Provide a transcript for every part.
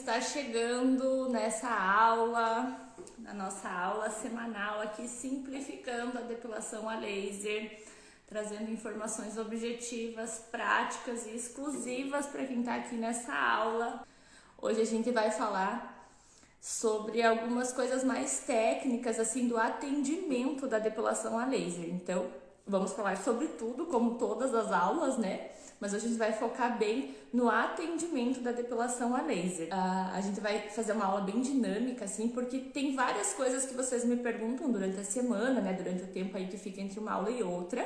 está chegando nessa aula, na nossa aula semanal aqui, simplificando a depilação a laser, trazendo informações objetivas, práticas e exclusivas para quem está aqui nessa aula. Hoje a gente vai falar sobre algumas coisas mais técnicas, assim, do atendimento da depilação a laser. Então, vamos falar sobre tudo, como todas as aulas, né? Mas hoje a gente vai focar bem no atendimento da depilação a laser. A gente vai fazer uma aula bem dinâmica, assim, porque tem várias coisas que vocês me perguntam durante a semana, né? Durante o tempo aí que fica entre uma aula e outra.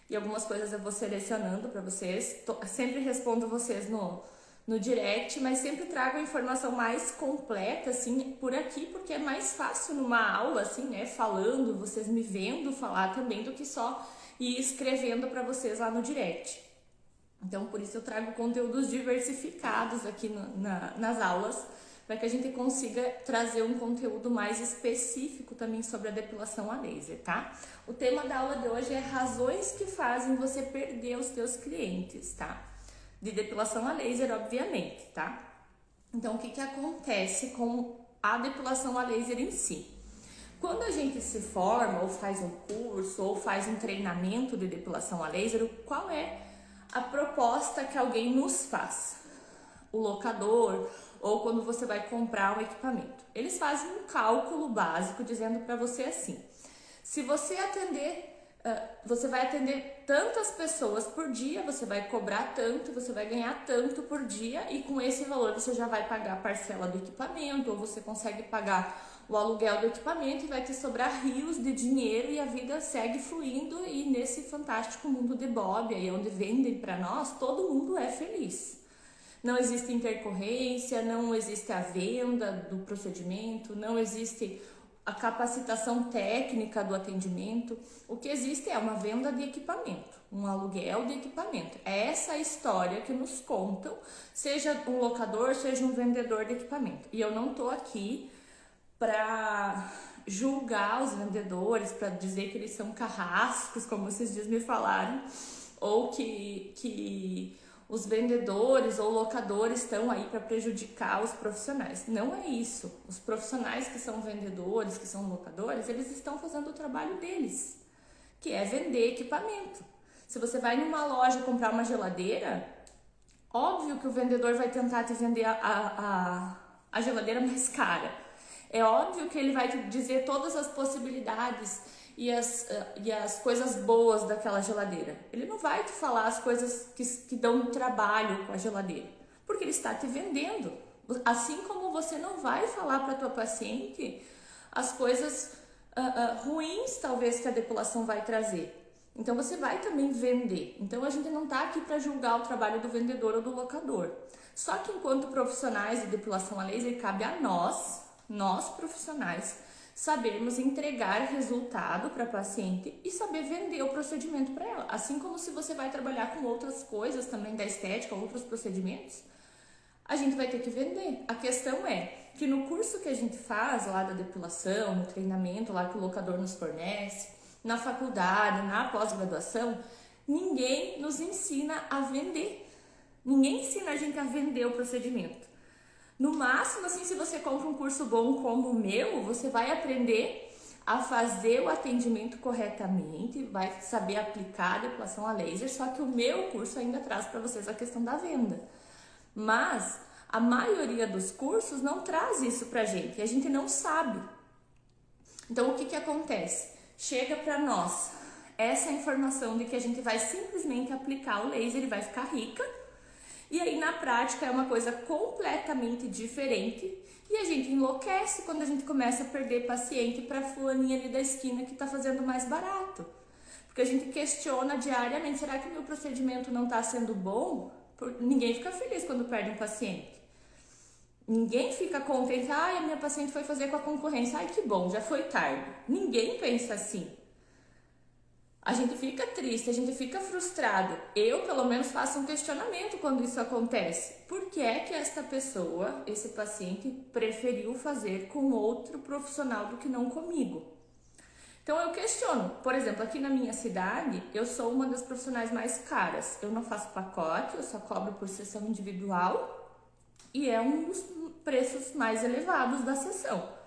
E algumas coisas eu vou selecionando para vocês. Sempre respondo vocês no direct, mas sempre trago a informação mais completa, assim, por aqui, porque é mais fácil numa aula, assim, né? Falando, vocês me vendo falar também, do que só ir escrevendo para vocês lá no direct. Então, por isso eu trago conteúdos diversificados aqui nas aulas, para que a gente consiga trazer um conteúdo mais específico também sobre a depilação a laser, tá? O tema da aula de hoje é razões que fazem você perder os seus clientes, tá? De depilação a laser, obviamente, tá? Então, o que acontece com a depilação a laser em si? Quando a gente se forma, ou faz um curso, ou faz um treinamento de depilação a laser, qual é a proposta que alguém nos faz? O locador, ou quando você vai comprar um equipamento. Eles fazem um cálculo básico dizendo para você assim: se você atender, você vai atender tantas pessoas por dia, você vai cobrar tanto, você vai ganhar tanto por dia, e com esse valor você já vai pagar a parcela do equipamento, ou você consegue pagar o aluguel do equipamento e vai te sobrar rios de dinheiro e a vida segue fluindo, e nesse fantástico mundo de Bob, aí onde vendem para nós, todo mundo é feliz. Não existe intercorrência, não existe a venda do procedimento, não existe a capacitação técnica do atendimento. O que existe é uma venda de equipamento, um aluguel de equipamento. É essa a história que nos contam, seja um locador, seja um vendedor de equipamento. E eu não estou aqui para julgar os vendedores, para dizer que eles são carrascos, como esses dias me falaram, ou que os vendedores ou locadores estão aí para prejudicar os profissionais. Não é isso. Os profissionais que são vendedores, que são locadores, eles estão fazendo o trabalho deles, que é vender equipamento. Se você vai numa loja comprar uma geladeira, óbvio que o vendedor vai tentar te vender a geladeira mais cara. É óbvio que ele vai te dizer todas as possibilidades e as coisas boas daquela geladeira. Ele não vai te falar as coisas que dão trabalho com a geladeira, porque ele está te vendendo. Assim como você não vai falar para a tua paciente as coisas ruins, talvez, que a depilação vai trazer. Então você vai também vender. Então a gente não está aqui para julgar o trabalho do vendedor ou do locador. Só que enquanto profissionais de depilação a laser, cabe a nós profissionais, sabermos entregar resultado para a paciente e saber vender o procedimento para ela. Assim como se você vai trabalhar com outras coisas também da estética, outros procedimentos, a gente vai ter que vender. A questão é que no curso que a gente faz lá da depilação, no treinamento lá que o locador nos fornece, na faculdade, na pós-graduação, ninguém nos ensina a vender. Ninguém ensina a gente a vender o procedimento. No máximo, assim, se você compra um curso bom como o meu, você vai aprender a fazer o atendimento corretamente, vai saber aplicar a depilação a laser, só que o meu curso ainda traz para vocês a questão da venda. Mas a maioria dos cursos não traz isso pra gente, e a gente não sabe. Então, o que acontece? Chega para nós essa informação de que a gente vai simplesmente aplicar o laser e vai ficar rica, e aí na prática é uma coisa completamente diferente, e a gente enlouquece quando a gente começa a perder paciente para fulaninha ali da esquina que está fazendo mais barato. Porque a gente questiona diariamente: será que o meu procedimento não está sendo bom? Ninguém fica feliz quando perde um paciente. Ninguém fica contente: ai, a minha paciente foi fazer com a concorrência, ai que bom, já foi tarde. Ninguém pensa assim. A gente fica triste, a gente fica frustrado. Eu, pelo menos, faço um questionamento quando isso acontece. Por que é que esta pessoa, esse paciente, preferiu fazer com outro profissional do que não comigo? Então eu questiono. Por exemplo, aqui na minha cidade, eu sou uma das profissionais mais caras. Eu não faço pacote, eu só cobro por sessão individual. E é um dos preços mais elevados da sessão.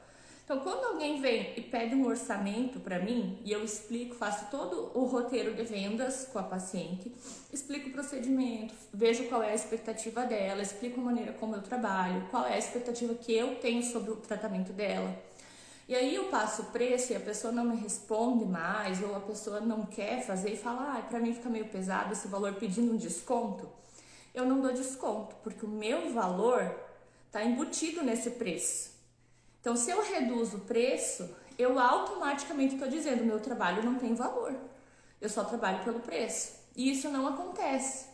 Então, quando alguém vem e pede um orçamento para mim, e eu explico, faço todo o roteiro de vendas com a paciente, explico o procedimento, vejo qual é a expectativa dela, explico a maneira como eu trabalho, qual é a expectativa que eu tenho sobre o tratamento dela. E aí eu passo o preço e a pessoa não me responde mais, ou a pessoa não quer fazer e fala, para mim fica meio pesado esse valor pedindo um desconto. Eu não dou desconto, porque o meu valor está embutido nesse preço. Então, se eu reduzo o preço, eu automaticamente estou dizendo, meu trabalho não tem valor. Eu só trabalho pelo preço. E isso não acontece.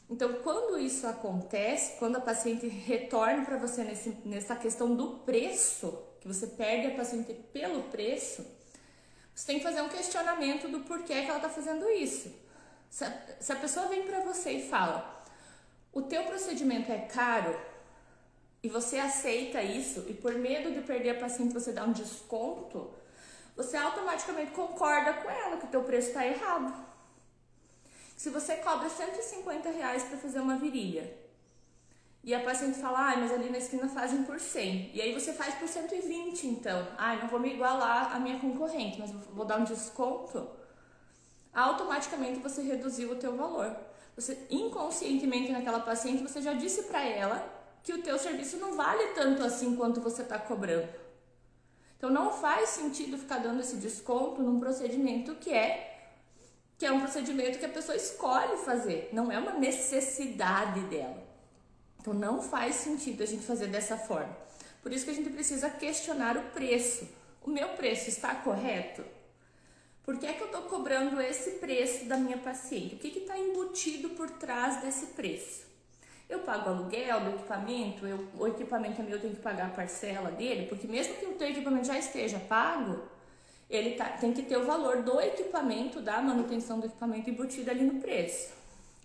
Então, quando isso acontece, quando a paciente retorna para você nessa questão do preço, que você perde a paciente pelo preço, você tem que fazer um questionamento do porquê que ela está fazendo isso. Se a pessoa vem para você e fala, o teu procedimento é caro, e você aceita isso, e por medo de perder a paciente você dá um desconto, você automaticamente concorda com ela que o teu preço está errado. Se você cobra R$150 para fazer uma virilha, e a paciente fala, mas ali na esquina fazem por 100, e aí você faz por 120 então, não vou me igualar à minha concorrente, mas vou dar um desconto, automaticamente você reduziu o teu valor. Você inconscientemente naquela paciente, você já disse para ela que o teu serviço não vale tanto assim quanto você está cobrando. Então não faz sentido ficar dando esse desconto num procedimento que é um procedimento que a pessoa escolhe fazer, não é uma necessidade dela. Então não faz sentido a gente fazer dessa forma. Por isso que a gente precisa questionar o preço. O meu preço está correto? Por que é que eu estou cobrando esse preço da minha paciente? O que está embutido por trás desse preço? Eu pago o aluguel do equipamento, o equipamento é meu, eu tenho que pagar a parcela dele, porque mesmo que o teu equipamento já esteja pago, ele tem que ter o valor do equipamento, da manutenção do equipamento embutido ali no preço.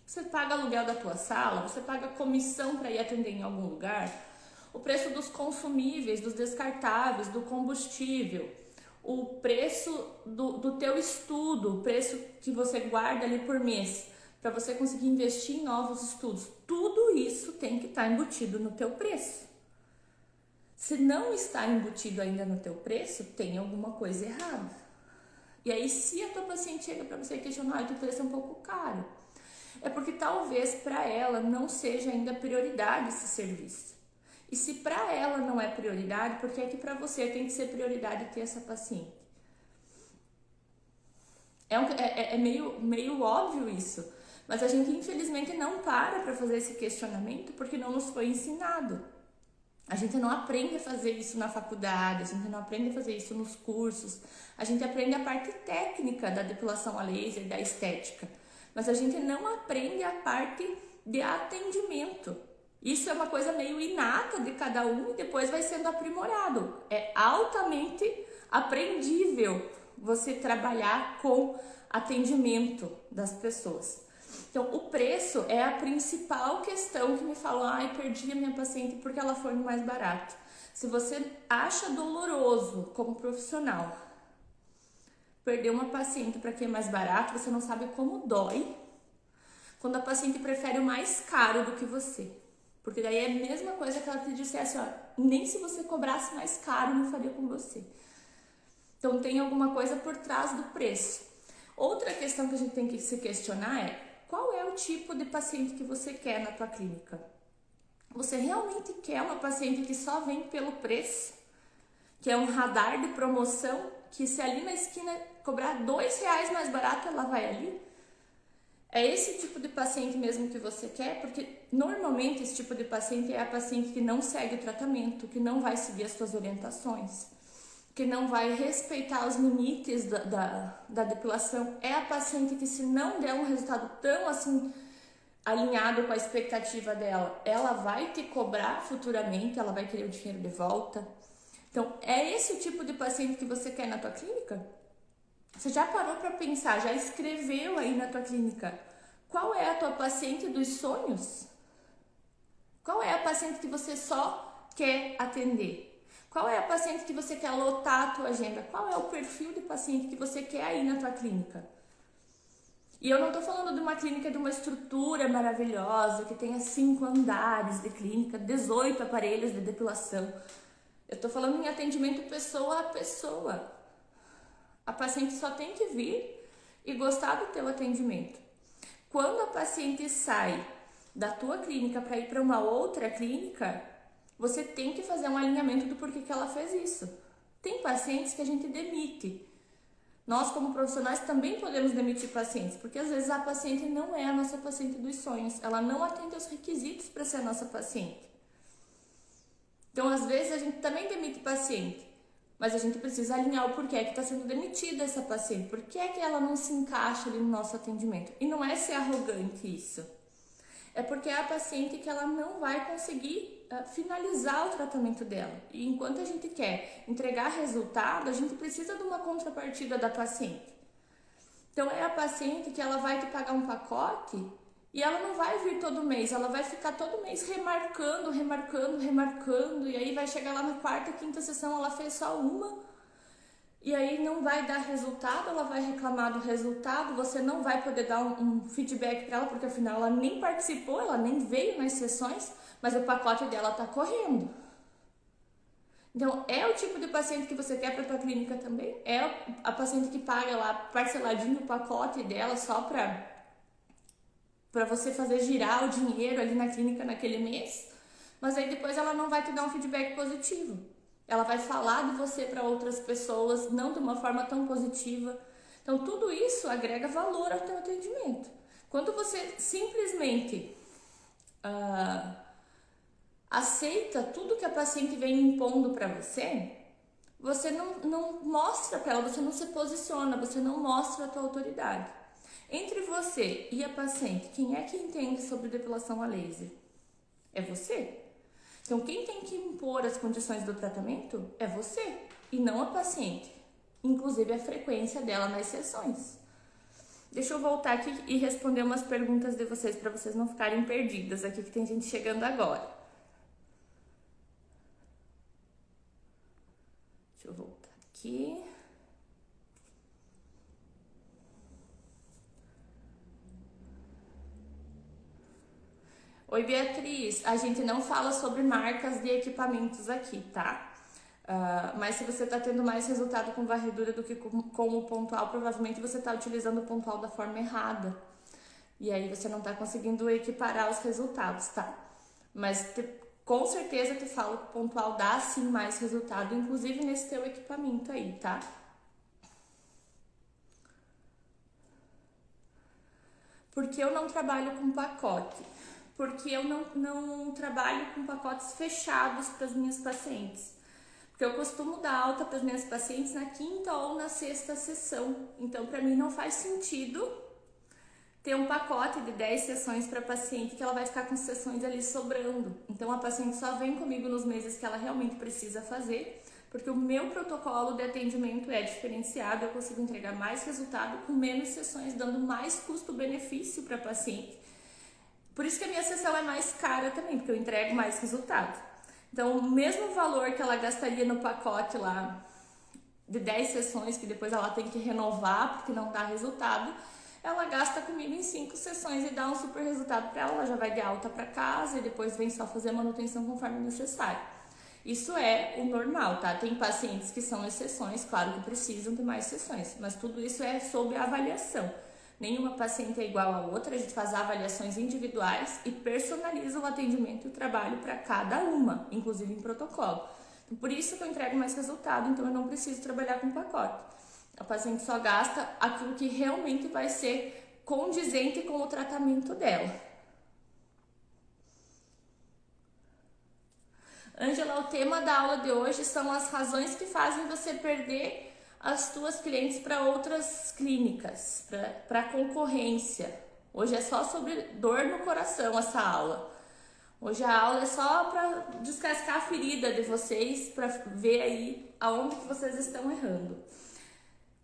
Você paga aluguel da tua sala, você paga comissão para ir atender em algum lugar, o preço dos consumíveis, dos descartáveis, do combustível, o preço do teu estudo, o preço que você guarda ali por mês, para você conseguir investir em novos estudos. Tudo isso tem que estar embutido no teu preço. Se não está embutido ainda no teu preço, tem alguma coisa errada. E aí, se a tua paciente chega para você e questionar, o teu preço é um pouco caro, é porque talvez para ela não seja ainda prioridade esse serviço. E se para ela não é prioridade, por que é que para você tem que ser prioridade ter essa paciente? É meio óbvio isso. Mas a gente infelizmente não para fazer esse questionamento porque não nos foi ensinado. A gente não aprende a fazer isso na faculdade, a gente não aprende a fazer isso nos cursos. A gente aprende a parte técnica da depilação a laser, da estética. Mas a gente não aprende a parte de atendimento. Isso é uma coisa meio inata de cada um e depois vai sendo aprimorado. É altamente aprendível você trabalhar com atendimento das pessoas. Então, o preço é a principal questão que me falam, perdi a minha paciente porque ela foi no mais barato. Se você acha doloroso como profissional perder uma paciente para quem é mais barato, você não sabe como dói quando a paciente prefere o mais caro do que você. Porque daí é a mesma coisa que ela te dissesse, nem se você cobrasse mais caro não faria com você. Então, tem alguma coisa por trás do preço. Outra questão que a gente tem que se questionar é, qual é o tipo de paciente que você quer na tua clínica? Você realmente quer uma paciente que só vem pelo preço? Que é um radar de promoção, que se ali na esquina cobrar R$2 mais barato, ela vai ali? É esse tipo de paciente mesmo que você quer? Porque normalmente esse tipo de paciente é a paciente que não segue o tratamento, que não vai seguir as suas orientações, que não vai respeitar os limites da depilação. É a paciente que, se não der um resultado tão assim alinhado com a expectativa dela, ela vai te cobrar futuramente, ela vai querer o dinheiro de volta. Então, é esse o tipo de paciente que você quer na tua clínica? Você já parou para pensar, já escreveu aí na tua clínica, qual é a tua paciente dos sonhos? Qual é a paciente que você só quer atender? Qual é a paciente que você quer lotar a tua agenda? Qual é o perfil de paciente que você quer aí na tua clínica? E eu não tô falando de uma clínica de uma estrutura maravilhosa, que tenha 5 andares de clínica, 18 aparelhos de depilação. Eu tô falando em atendimento pessoa a pessoa. A paciente só tem que vir e gostar do teu atendimento. Quando a paciente sai da tua clínica para ir para uma outra clínica, você tem que fazer um alinhamento do porquê que ela fez isso. Tem pacientes que a gente demite. Nós, como profissionais, também podemos demitir pacientes, porque às vezes a paciente não é a nossa paciente dos sonhos, ela não atende aos requisitos para ser a nossa paciente. Então, às vezes, a gente também demite paciente, mas a gente precisa alinhar o porquê que está sendo demitida essa paciente, por que ela não se encaixa ali no nosso atendimento. E não é ser arrogante isso, é porque é a paciente que ela não vai conseguir finalizar o tratamento dela. E enquanto a gente quer entregar resultado, a gente precisa de uma contrapartida da paciente. Então é a paciente que ela vai te pagar um pacote e ela não vai vir todo mês, ela vai ficar todo mês remarcando, e aí vai chegar lá na quarta, quinta sessão, ela fez só uma, e aí não vai dar resultado, ela vai reclamar do resultado, você não vai poder dar um feedback para ela, porque afinal ela nem participou, ela nem veio nas sessões, mas o pacote dela tá correndo. Então, é o tipo de paciente que você quer para tua clínica também? É a paciente que paga lá parceladinho o pacote dela só para você fazer girar o dinheiro ali na clínica naquele mês? Mas aí depois ela não vai te dar um feedback positivo. Ela vai falar de você para outras pessoas, não de uma forma tão positiva. Então, tudo isso agrega valor ao teu atendimento. Quando você simplesmente aceita tudo que a paciente vem impondo para você, você não mostra para ela, você não se posiciona, você não mostra a tua autoridade. Entre você e a paciente, quem é que entende sobre depilação a laser? É você. Então, quem tem que impor as condições do tratamento é você e não a paciente, inclusive a frequência dela nas sessões. Deixa eu voltar aqui e responder umas perguntas de vocês para vocês não ficarem perdidas aqui, que tem gente chegando agora. Deixa eu voltar aqui. Oi, Beatriz, a gente não fala sobre marcas de equipamentos aqui, tá? Mas se você tá tendo mais resultado com varredura do que com o pontual, provavelmente você tá utilizando o pontual da forma errada. E aí você não tá conseguindo equiparar os resultados, tá? Mas com certeza te falo que o pontual dá sim mais resultado, inclusive nesse teu equipamento aí, tá? Porque eu não trabalho com pacote? Porque eu não trabalho com pacotes fechados para as minhas pacientes. Porque eu costumo dar alta para as minhas pacientes na quinta ou na sexta sessão. Então, para mim, não faz sentido ter um pacote de 10 sessões para a paciente que ela vai ficar com sessões ali sobrando. Então, a paciente só vem comigo nos meses que ela realmente precisa fazer, porque o meu protocolo de atendimento é diferenciado, eu consigo entregar mais resultado com menos sessões, dando mais custo-benefício para a paciente. Por isso que a minha sessão é mais cara também, porque eu entrego mais resultado. Então, o mesmo valor que ela gastaria no pacote lá de 10 sessões, que depois ela tem que renovar porque não dá resultado, ela gasta comigo em 5 sessões e dá um super resultado para ela. Ela já vai de alta para casa e depois vem só fazer a manutenção conforme necessário. Isso é o normal, tá? Tem pacientes que são exceções, claro que precisam de mais sessões, mas tudo isso é sob avaliação. Nenhuma paciente é igual a outra, a gente faz avaliações individuais e personaliza o atendimento e o trabalho para cada uma, inclusive em protocolo. Então, por isso que eu entrego mais resultado, então eu não preciso trabalhar com pacote. A paciente só gasta aquilo que realmente vai ser condizente com o tratamento dela. Ângela, o tema da aula de hoje são as razões que fazem você perder as tuas clientes para outras clínicas, para concorrência. Hoje é só sobre dor no coração essa aula. Hoje a aula é só para descascar a ferida de vocês, para ver aí aonde que vocês estão errando.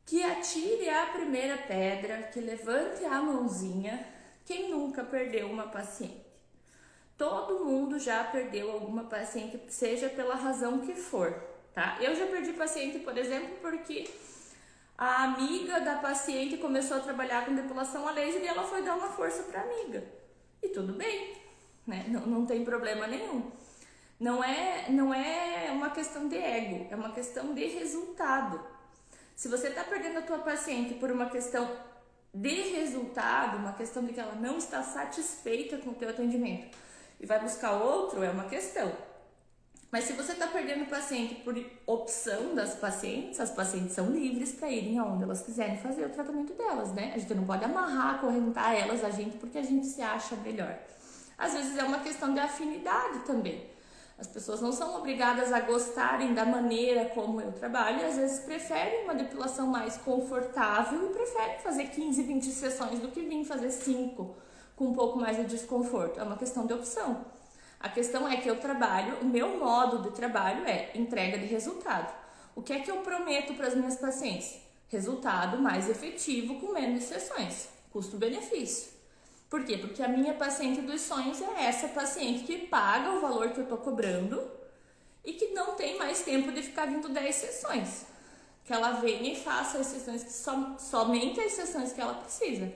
Que atire a primeira pedra, que levante a mãozinha, quem nunca perdeu uma paciente. Todo mundo já perdeu alguma paciente, seja pela razão que for, tá? Eu já perdi paciente, por exemplo, porque A amiga da paciente começou a trabalhar com depilação a laser e ela foi dar uma força para a amiga. E tudo bem, né? Não tem problema nenhum. Não é uma questão de ego, é uma questão de resultado. Se você está perdendo a tua paciente por uma questão de resultado, uma questão de que ela não está satisfeita com o teu atendimento e vai buscar outro, é uma questão. Mas se você está perdendo o paciente por opção das pacientes, as pacientes são livres para irem aonde elas quiserem fazer o tratamento delas, né? A gente não pode amarrar, acorrentar elas a gente porque a gente se acha melhor. Às vezes é uma questão de afinidade também. As pessoas não são obrigadas a gostarem da maneira como eu trabalho e às vezes preferem uma depilação mais confortável e preferem fazer 15, 20 sessões do que vir fazer 5 com um pouco mais de desconforto. É uma questão de opção. A questão é que eu trabalho, o meu modo de trabalho é entrega de resultado. O que é que eu prometo para as minhas pacientes? Resultado mais efetivo com menos sessões, custo-benefício. Por quê? Porque a minha paciente dos sonhos é essa paciente que paga o valor que eu estou cobrando e que não tem mais tempo de ficar vindo 10 sessões. Que ela venha e faça as sessões que somente as sessões que ela precisa.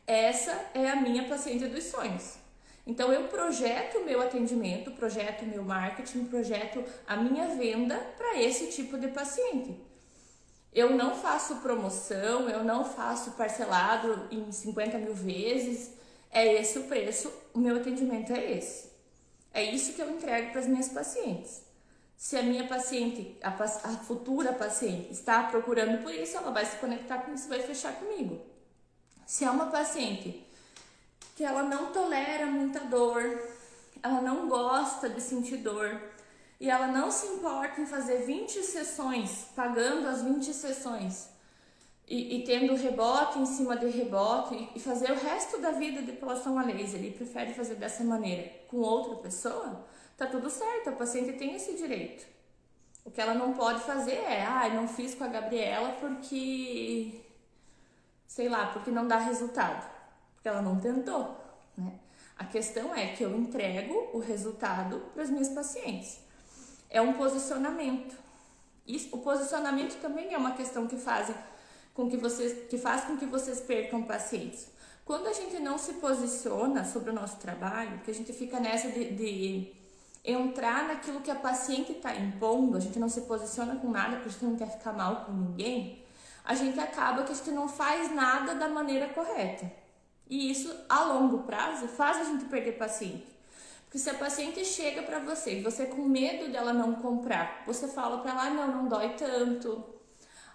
Essa é a minha paciente dos sonhos. Então eu projeto o meu atendimento, projeto o meu marketing, projeto a minha venda para esse tipo de paciente. Eu não faço promoção, eu não faço parcelado em 50 mil vezes, é esse o preço, o meu atendimento é esse. É isso que eu entrego para as minhas pacientes. Se a minha paciente, a futura paciente, está procurando por isso, ela vai se conectar com isso e vai fechar comigo. Se é uma paciente que ela não tolera muita dor, ela não gosta de sentir dor e ela não se importa em fazer 20 sessões, pagando as 20 sessões e tendo rebote em cima de rebote e fazer o resto da vida de depilação a laser e prefere fazer dessa maneira com outra pessoa, tá tudo certo, a paciente tem esse direito. O que ela não pode fazer é, não fiz com a Gabriela porque, sei lá, porque não dá resultado. Porque ela não tentou, né? A questão é que eu entrego o resultado para as minhas pacientes. É um posicionamento. O posicionamento também é uma questão que faz com que vocês percam pacientes. Quando a gente não se posiciona sobre o nosso trabalho, que a gente fica nessa de entrar naquilo que a paciente está impondo, a gente não se posiciona com nada porque a gente não quer ficar mal com ninguém, a gente acaba que a gente não faz nada da maneira correta. E isso, a longo prazo, faz a gente perder paciente. Porque se a paciente chega para você e você com medo dela não comprar, você fala para ela, não dói tanto.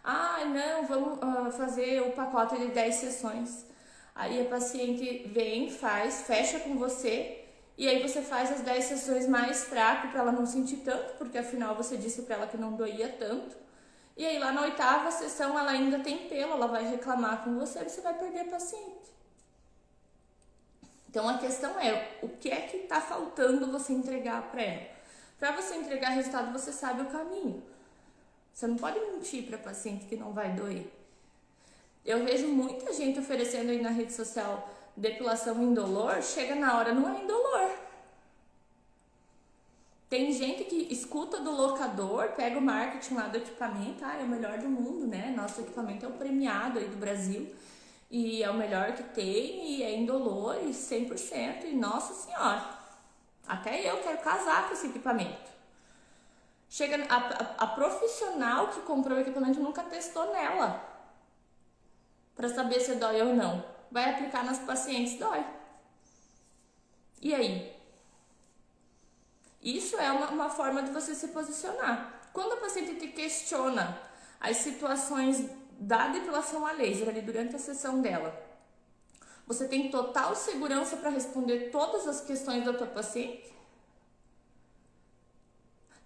Não, vamos fazer o pacote de 10 sessões. Aí a paciente vem, fecha com você e aí você faz as 10 sessões mais fraco para ela não sentir tanto, porque afinal você disse para ela que não doía tanto. E aí lá na 8ª sessão ela ainda tem pelo, ela vai reclamar com você e você vai perder paciente. Então a questão é, o que é que está faltando você entregar para ela? Para você entregar resultado, você sabe o caminho. Você não pode mentir para paciente que não vai doer. Eu vejo muita gente oferecendo aí na rede social depilação indolor, chega na hora, não é indolor. Tem gente que escuta do locador, pega o marketing lá do equipamento, é o melhor do mundo, né? Nosso equipamento é o premiado aí do Brasil. E é o melhor que tem, e é indolor, e 100%, e nossa senhora, até eu quero casar com esse equipamento. Chega a profissional que comprou o equipamento nunca testou nela, para saber se dói ou não. Vai aplicar nas pacientes, dói. E aí? Isso é uma forma de você se posicionar. Quando a paciente te questiona as situações da depilação a laser ali durante a sessão dela, você tem total segurança para responder todas as questões da tua paciente?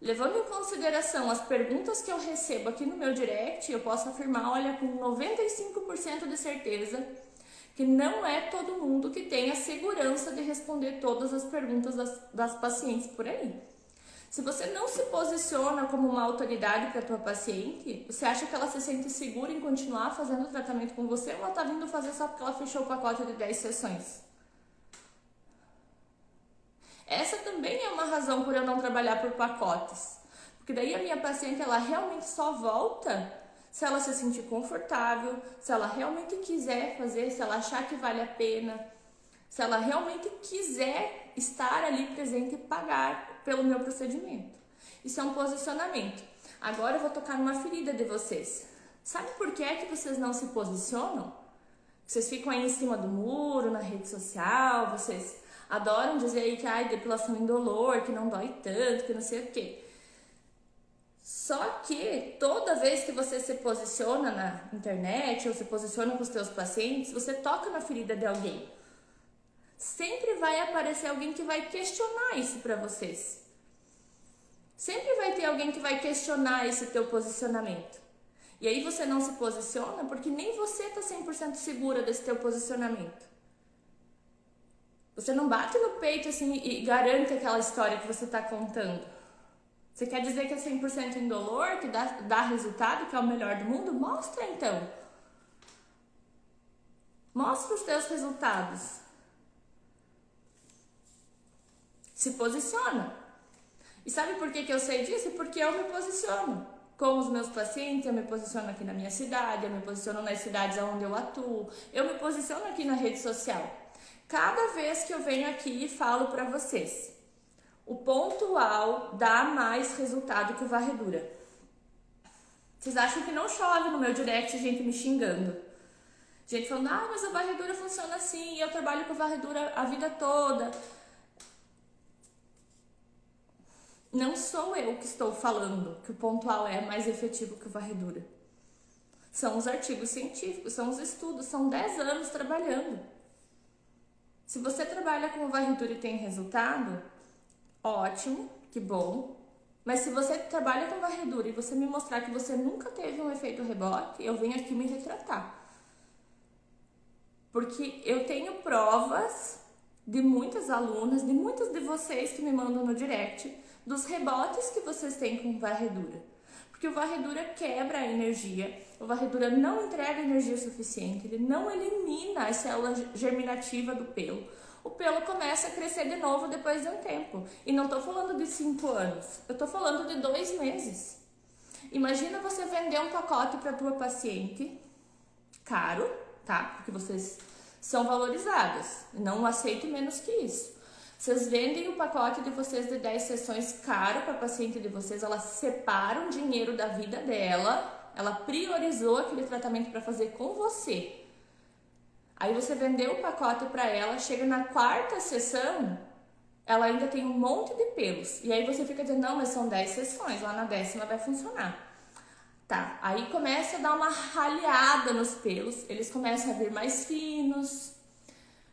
Levando em consideração as perguntas que eu recebo aqui no meu direct, eu posso afirmar, olha, com 95% de certeza, que não é todo mundo que tem a segurança de responder todas as perguntas das pacientes por aí. Se você não se posiciona como uma autoridade para a tua paciente, você acha que ela se sente segura em continuar fazendo o tratamento com você ou ela está vindo fazer só porque ela fechou o pacote de 10 sessões? Essa também é uma razão por eu não trabalhar por pacotes. Porque daí a minha paciente, ela realmente só volta se ela se sentir confortável, se ela realmente quiser fazer, se ela achar que vale a pena, se ela realmente quiser estar ali presente e pagar pelo meu procedimento. Isso é um posicionamento. Agora eu vou tocar numa ferida de vocês. Sabe por que é que vocês não se posicionam? Vocês ficam aí em cima do muro, na rede social, vocês adoram dizer aí que depilação indolor, que não dói tanto, que não sei o quê. Só que toda vez que você se posiciona na internet ou se posiciona com os teus pacientes, você toca na ferida de alguém. Sempre vai aparecer alguém que vai questionar isso para vocês. Sempre vai ter alguém que vai questionar esse teu posicionamento. E aí você não se posiciona porque nem você está 100% segura desse teu posicionamento. Você não bate no peito assim e garante aquela história que você está contando. Você quer dizer que é 100% indolor, que dá resultado, que é o melhor do mundo? Mostra então. Mostra os teus resultados. Se posiciona. E sabe por que eu sei disso? Porque eu me posiciono. Com os meus pacientes, eu me posiciono aqui na minha cidade, eu me posiciono nas cidades onde eu atuo, eu me posiciono aqui na rede social. Cada vez que eu venho aqui e falo para vocês, o pontual dá mais resultado que o varredura. Vocês acham que não chove no meu direct gente me xingando? Gente falando, mas a varredura funciona assim, eu trabalho com varredura a vida toda. Não sou eu que estou falando que o pontual é mais efetivo que o varredura. São os artigos científicos, são os estudos, são 10 anos trabalhando. Se você trabalha com varredura e tem resultado, ótimo, que bom. Mas se você trabalha com varredura e você me mostrar que você nunca teve um efeito rebote, eu venho aqui me retratar. Porque eu tenho provas de muitas alunas, de muitas de vocês que me mandam no direct, dos rebotes que vocês têm com varredura. Porque o varredura quebra a energia, o varredura não entrega energia suficiente, ele não elimina a célula germinativa do pelo. O pelo começa a crescer de novo depois de um tempo. E não estou falando de 5 anos, eu estou falando de 2 meses. Imagina você vender um pacote para a tua paciente, caro, tá? Porque vocês são valorizadas, não aceito menos que isso. Vocês vendem o pacote de vocês de 10 sessões caro para a paciente de vocês, ela separa um dinheiro da vida dela, ela priorizou aquele tratamento para fazer com você. Aí você vendeu o pacote para ela, chega na 4ª sessão, ela ainda tem um monte de pelos. E aí você fica dizendo, não, mas são 10 sessões, lá na 10ª vai funcionar. Tá, aí começa a dar uma raleada nos pelos, eles começam a vir mais finos,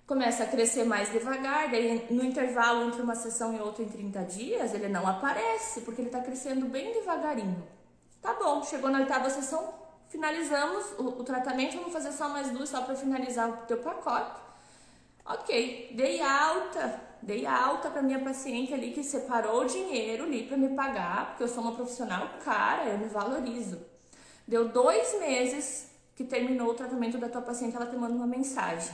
começa a crescer mais devagar, daí no intervalo entre uma sessão e outra em 30 dias, ele não aparece, porque ele tá crescendo bem devagarinho. Tá bom, chegou na 8ª sessão, finalizamos o tratamento, vamos fazer só mais 2 só para finalizar o teu pacote. Ok, dei alta para minha paciente ali que separou o dinheiro ali para me pagar, porque eu sou uma profissional cara, eu me valorizo. Deu 2 meses que terminou o tratamento da tua paciente, ela te manda uma mensagem.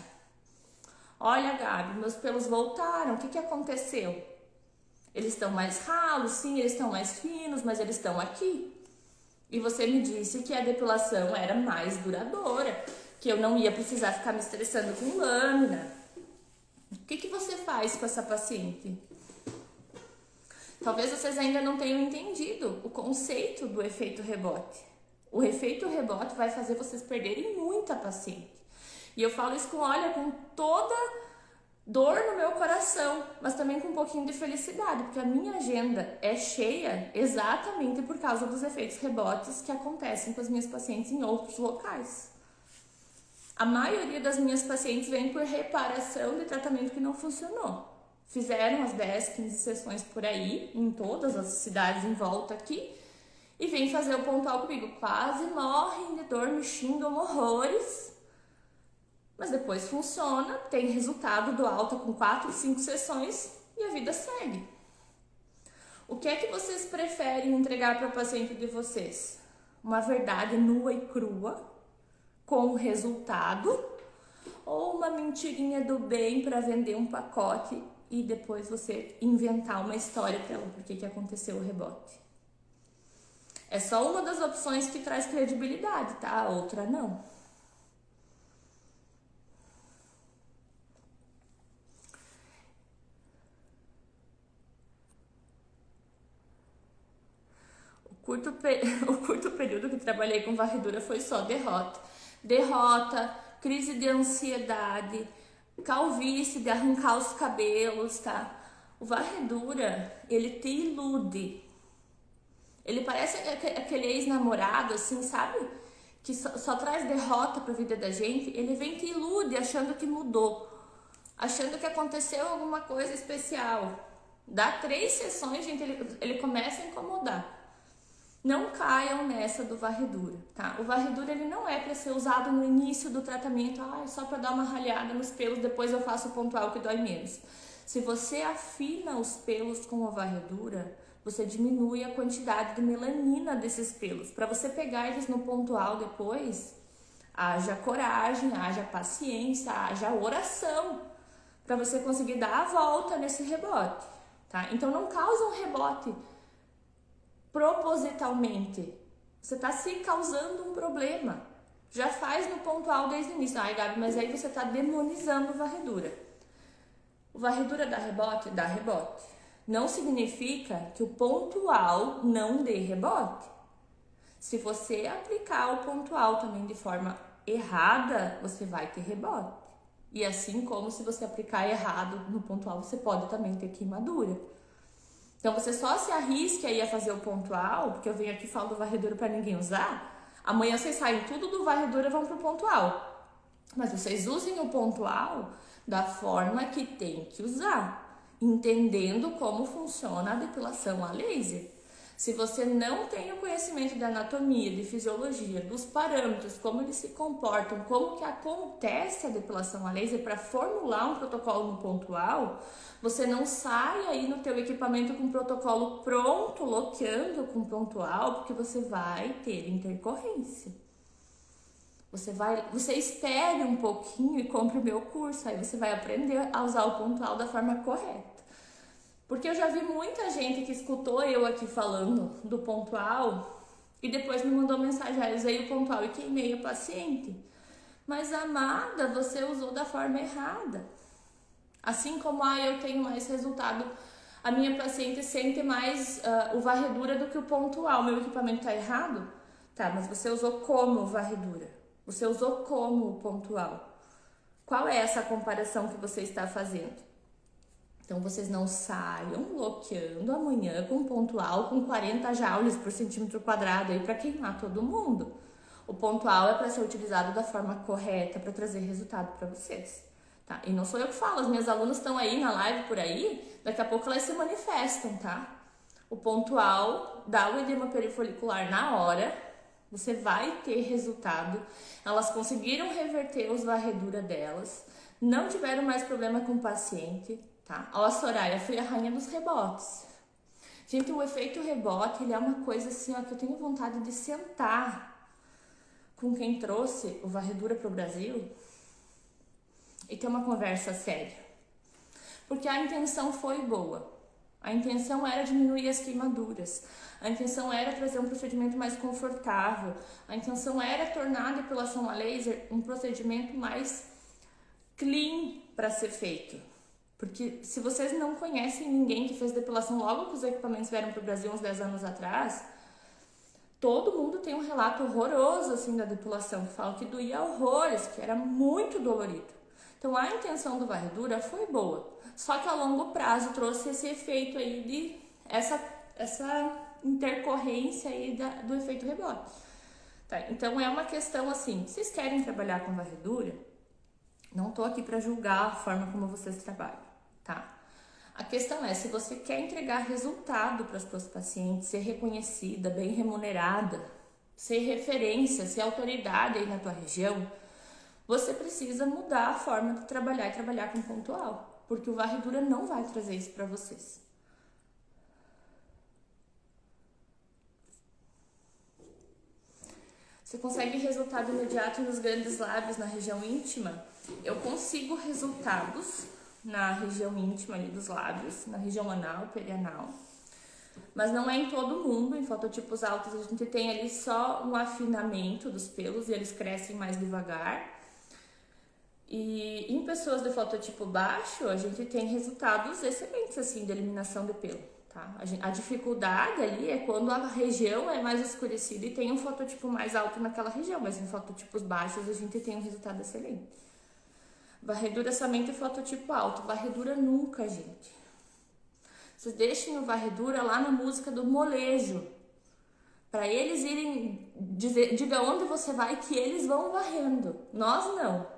Olha, Gabi, meus pelos voltaram, o que aconteceu? Eles estão mais ralos, sim, eles estão mais finos, mas eles estão aqui. E você me disse que a depilação era mais duradoura, que eu não ia precisar ficar me estressando com lâmina. O que você faz com essa paciente? Talvez vocês ainda não tenham entendido o conceito do efeito rebote. O efeito rebote vai fazer vocês perderem muita paciente. E eu falo isso com toda dor no meu coração, mas também com um pouquinho de felicidade, porque a minha agenda é cheia exatamente por causa dos efeitos rebotes que acontecem com as minhas pacientes em outros locais. A maioria das minhas pacientes vem por reparação de tratamento que não funcionou. Fizeram as 10, 15 sessões por aí, em todas as cidades em volta aqui, e vem fazer o pontual comigo. Quase morrem de dor, me xingam horrores, mas depois funciona, tem resultado, dou alta com 4, 5 sessões e a vida segue. O que é que vocês preferem entregar para o paciente de vocês? Uma verdade nua e crua, com resultado, ou uma mentirinha do bem para vender um pacote e depois você inventar uma história para ela, porque que aconteceu o rebote? É só uma das opções que traz credibilidade, tá? A outra não. O curto período que trabalhei com varredura foi só derrota. Derrota, crise de ansiedade, calvície, de arrancar os cabelos, tá? O varredura, ele te ilude. Ele parece aquele ex-namorado, assim, sabe? Que só traz derrota pra vida da gente. Ele vem te ilude achando que mudou, achando que aconteceu alguma coisa especial. Dá 3 sessões, gente, ele começa a incomodar. Não caiam nessa do varredura, tá? O varredura, ele não é para ser usado no início do tratamento, só para dar uma ralhada nos pelos, depois eu faço o pontual que dói menos. Se você afina os pelos com a varredura, você diminui a quantidade de melanina desses pelos. Para você pegar eles no pontual depois, haja coragem, haja paciência, haja oração, para você conseguir dar a volta nesse rebote, tá? Então não causa um rebote propositalmente. Você está se causando um problema. Já faz no pontual desde o início. Ai, Gabi, mas aí você está demonizando o varredura. O varredura dá rebote? Dá rebote. Não significa que o pontual não dê rebote. Se você aplicar o pontual também de forma errada, você vai ter rebote. E assim como se você aplicar errado no pontual, você pode também ter queimadura. Então você só se arrisca aí a fazer o pontual, porque eu venho aqui e falo do varredura para ninguém usar. Amanhã vocês saem tudo do varredura e vão pro pontual. Mas vocês usem o pontual da forma que tem que usar, entendendo como funciona a depilação a laser. Se você não tem o conhecimento de anatomia, de fisiologia, dos parâmetros, como eles se comportam, como que acontece a depilação a laser para formular um protocolo no pontual, você não sai aí no teu equipamento com o protocolo pronto, loqueando com o pontual, porque você vai ter intercorrência. Você espere um pouquinho e compre o meu curso, aí você vai aprender a usar o pontual da forma correta. Porque eu já vi muita gente que escutou eu aqui falando do pontual e depois me mandou mensagem, eu usei o pontual e queimei a paciente. Mas, amada, você usou da forma errada. Assim como, eu tenho mais resultado, a minha paciente sente mais o varredura do que o pontual, meu equipamento tá errado? Tá, mas você usou como varredura? Você usou como o pontual? Qual é essa comparação que você está fazendo? Então, vocês não saiam bloqueando amanhã com pontual com 40 joules por centímetro quadrado aí para queimar todo mundo. O pontual é para ser utilizado da forma correta para trazer resultado para vocês, tá? E não sou eu que falo, as minhas alunas estão aí na live por aí, daqui a pouco elas se manifestam, tá? O pontual dá o edema perifolicular na hora, você vai ter resultado. Elas conseguiram reverter os varredura delas, não tiveram mais problema com o paciente. Tá? Ó, Soraya, fui a rainha dos rebotes. Gente, o efeito rebote, ele é uma coisa assim, que eu tenho vontade de sentar com quem trouxe o varredura pro Brasil e ter uma conversa séria. Porque a intenção foi boa. A intenção era diminuir as queimaduras. A intenção era trazer um procedimento mais confortável. A intenção era tornar a depilação a laser um procedimento mais clean para ser feito. Porque se vocês não conhecem ninguém que fez depilação logo que os equipamentos vieram para o Brasil uns 10 anos atrás, todo mundo tem um relato horroroso assim da depilação, que fala que doía horrores, que era muito dolorido. Então a intenção do varredura foi boa, só que a longo prazo trouxe esse efeito aí de essa intercorrência aí do efeito rebote. Tá? Então é uma questão assim, vocês querem trabalhar com varredura? Não tô aqui para julgar a forma como vocês trabalham, tá? A questão é, se você quer entregar resultado para as suas pacientes, ser reconhecida, bem remunerada, ser referência, ser autoridade aí na tua região, você precisa mudar a forma de trabalhar e trabalhar com pontual, porque o varredura não vai trazer isso para vocês. Você consegue resultado imediato nos grandes lábios, na região íntima? Eu consigo resultados na região íntima ali dos lábios, na região anal, perianal. Mas não é em todo mundo. Em fototipos altos a gente tem ali só um afinamento dos pelos e eles crescem mais devagar. E em pessoas de fototipo baixo, a gente tem resultados excelentes, assim, de eliminação de pelo, tá? A dificuldade ali é quando a região é mais escurecida e tem um fototipo mais alto naquela região, mas em fototipos baixos a gente tem um resultado excelente. Varredura somente fototipo alto, varredura nunca, gente. Vocês deixem o varredura lá na música do molejo, para eles irem dizer, diga onde você vai que eles vão varrendo, nós não.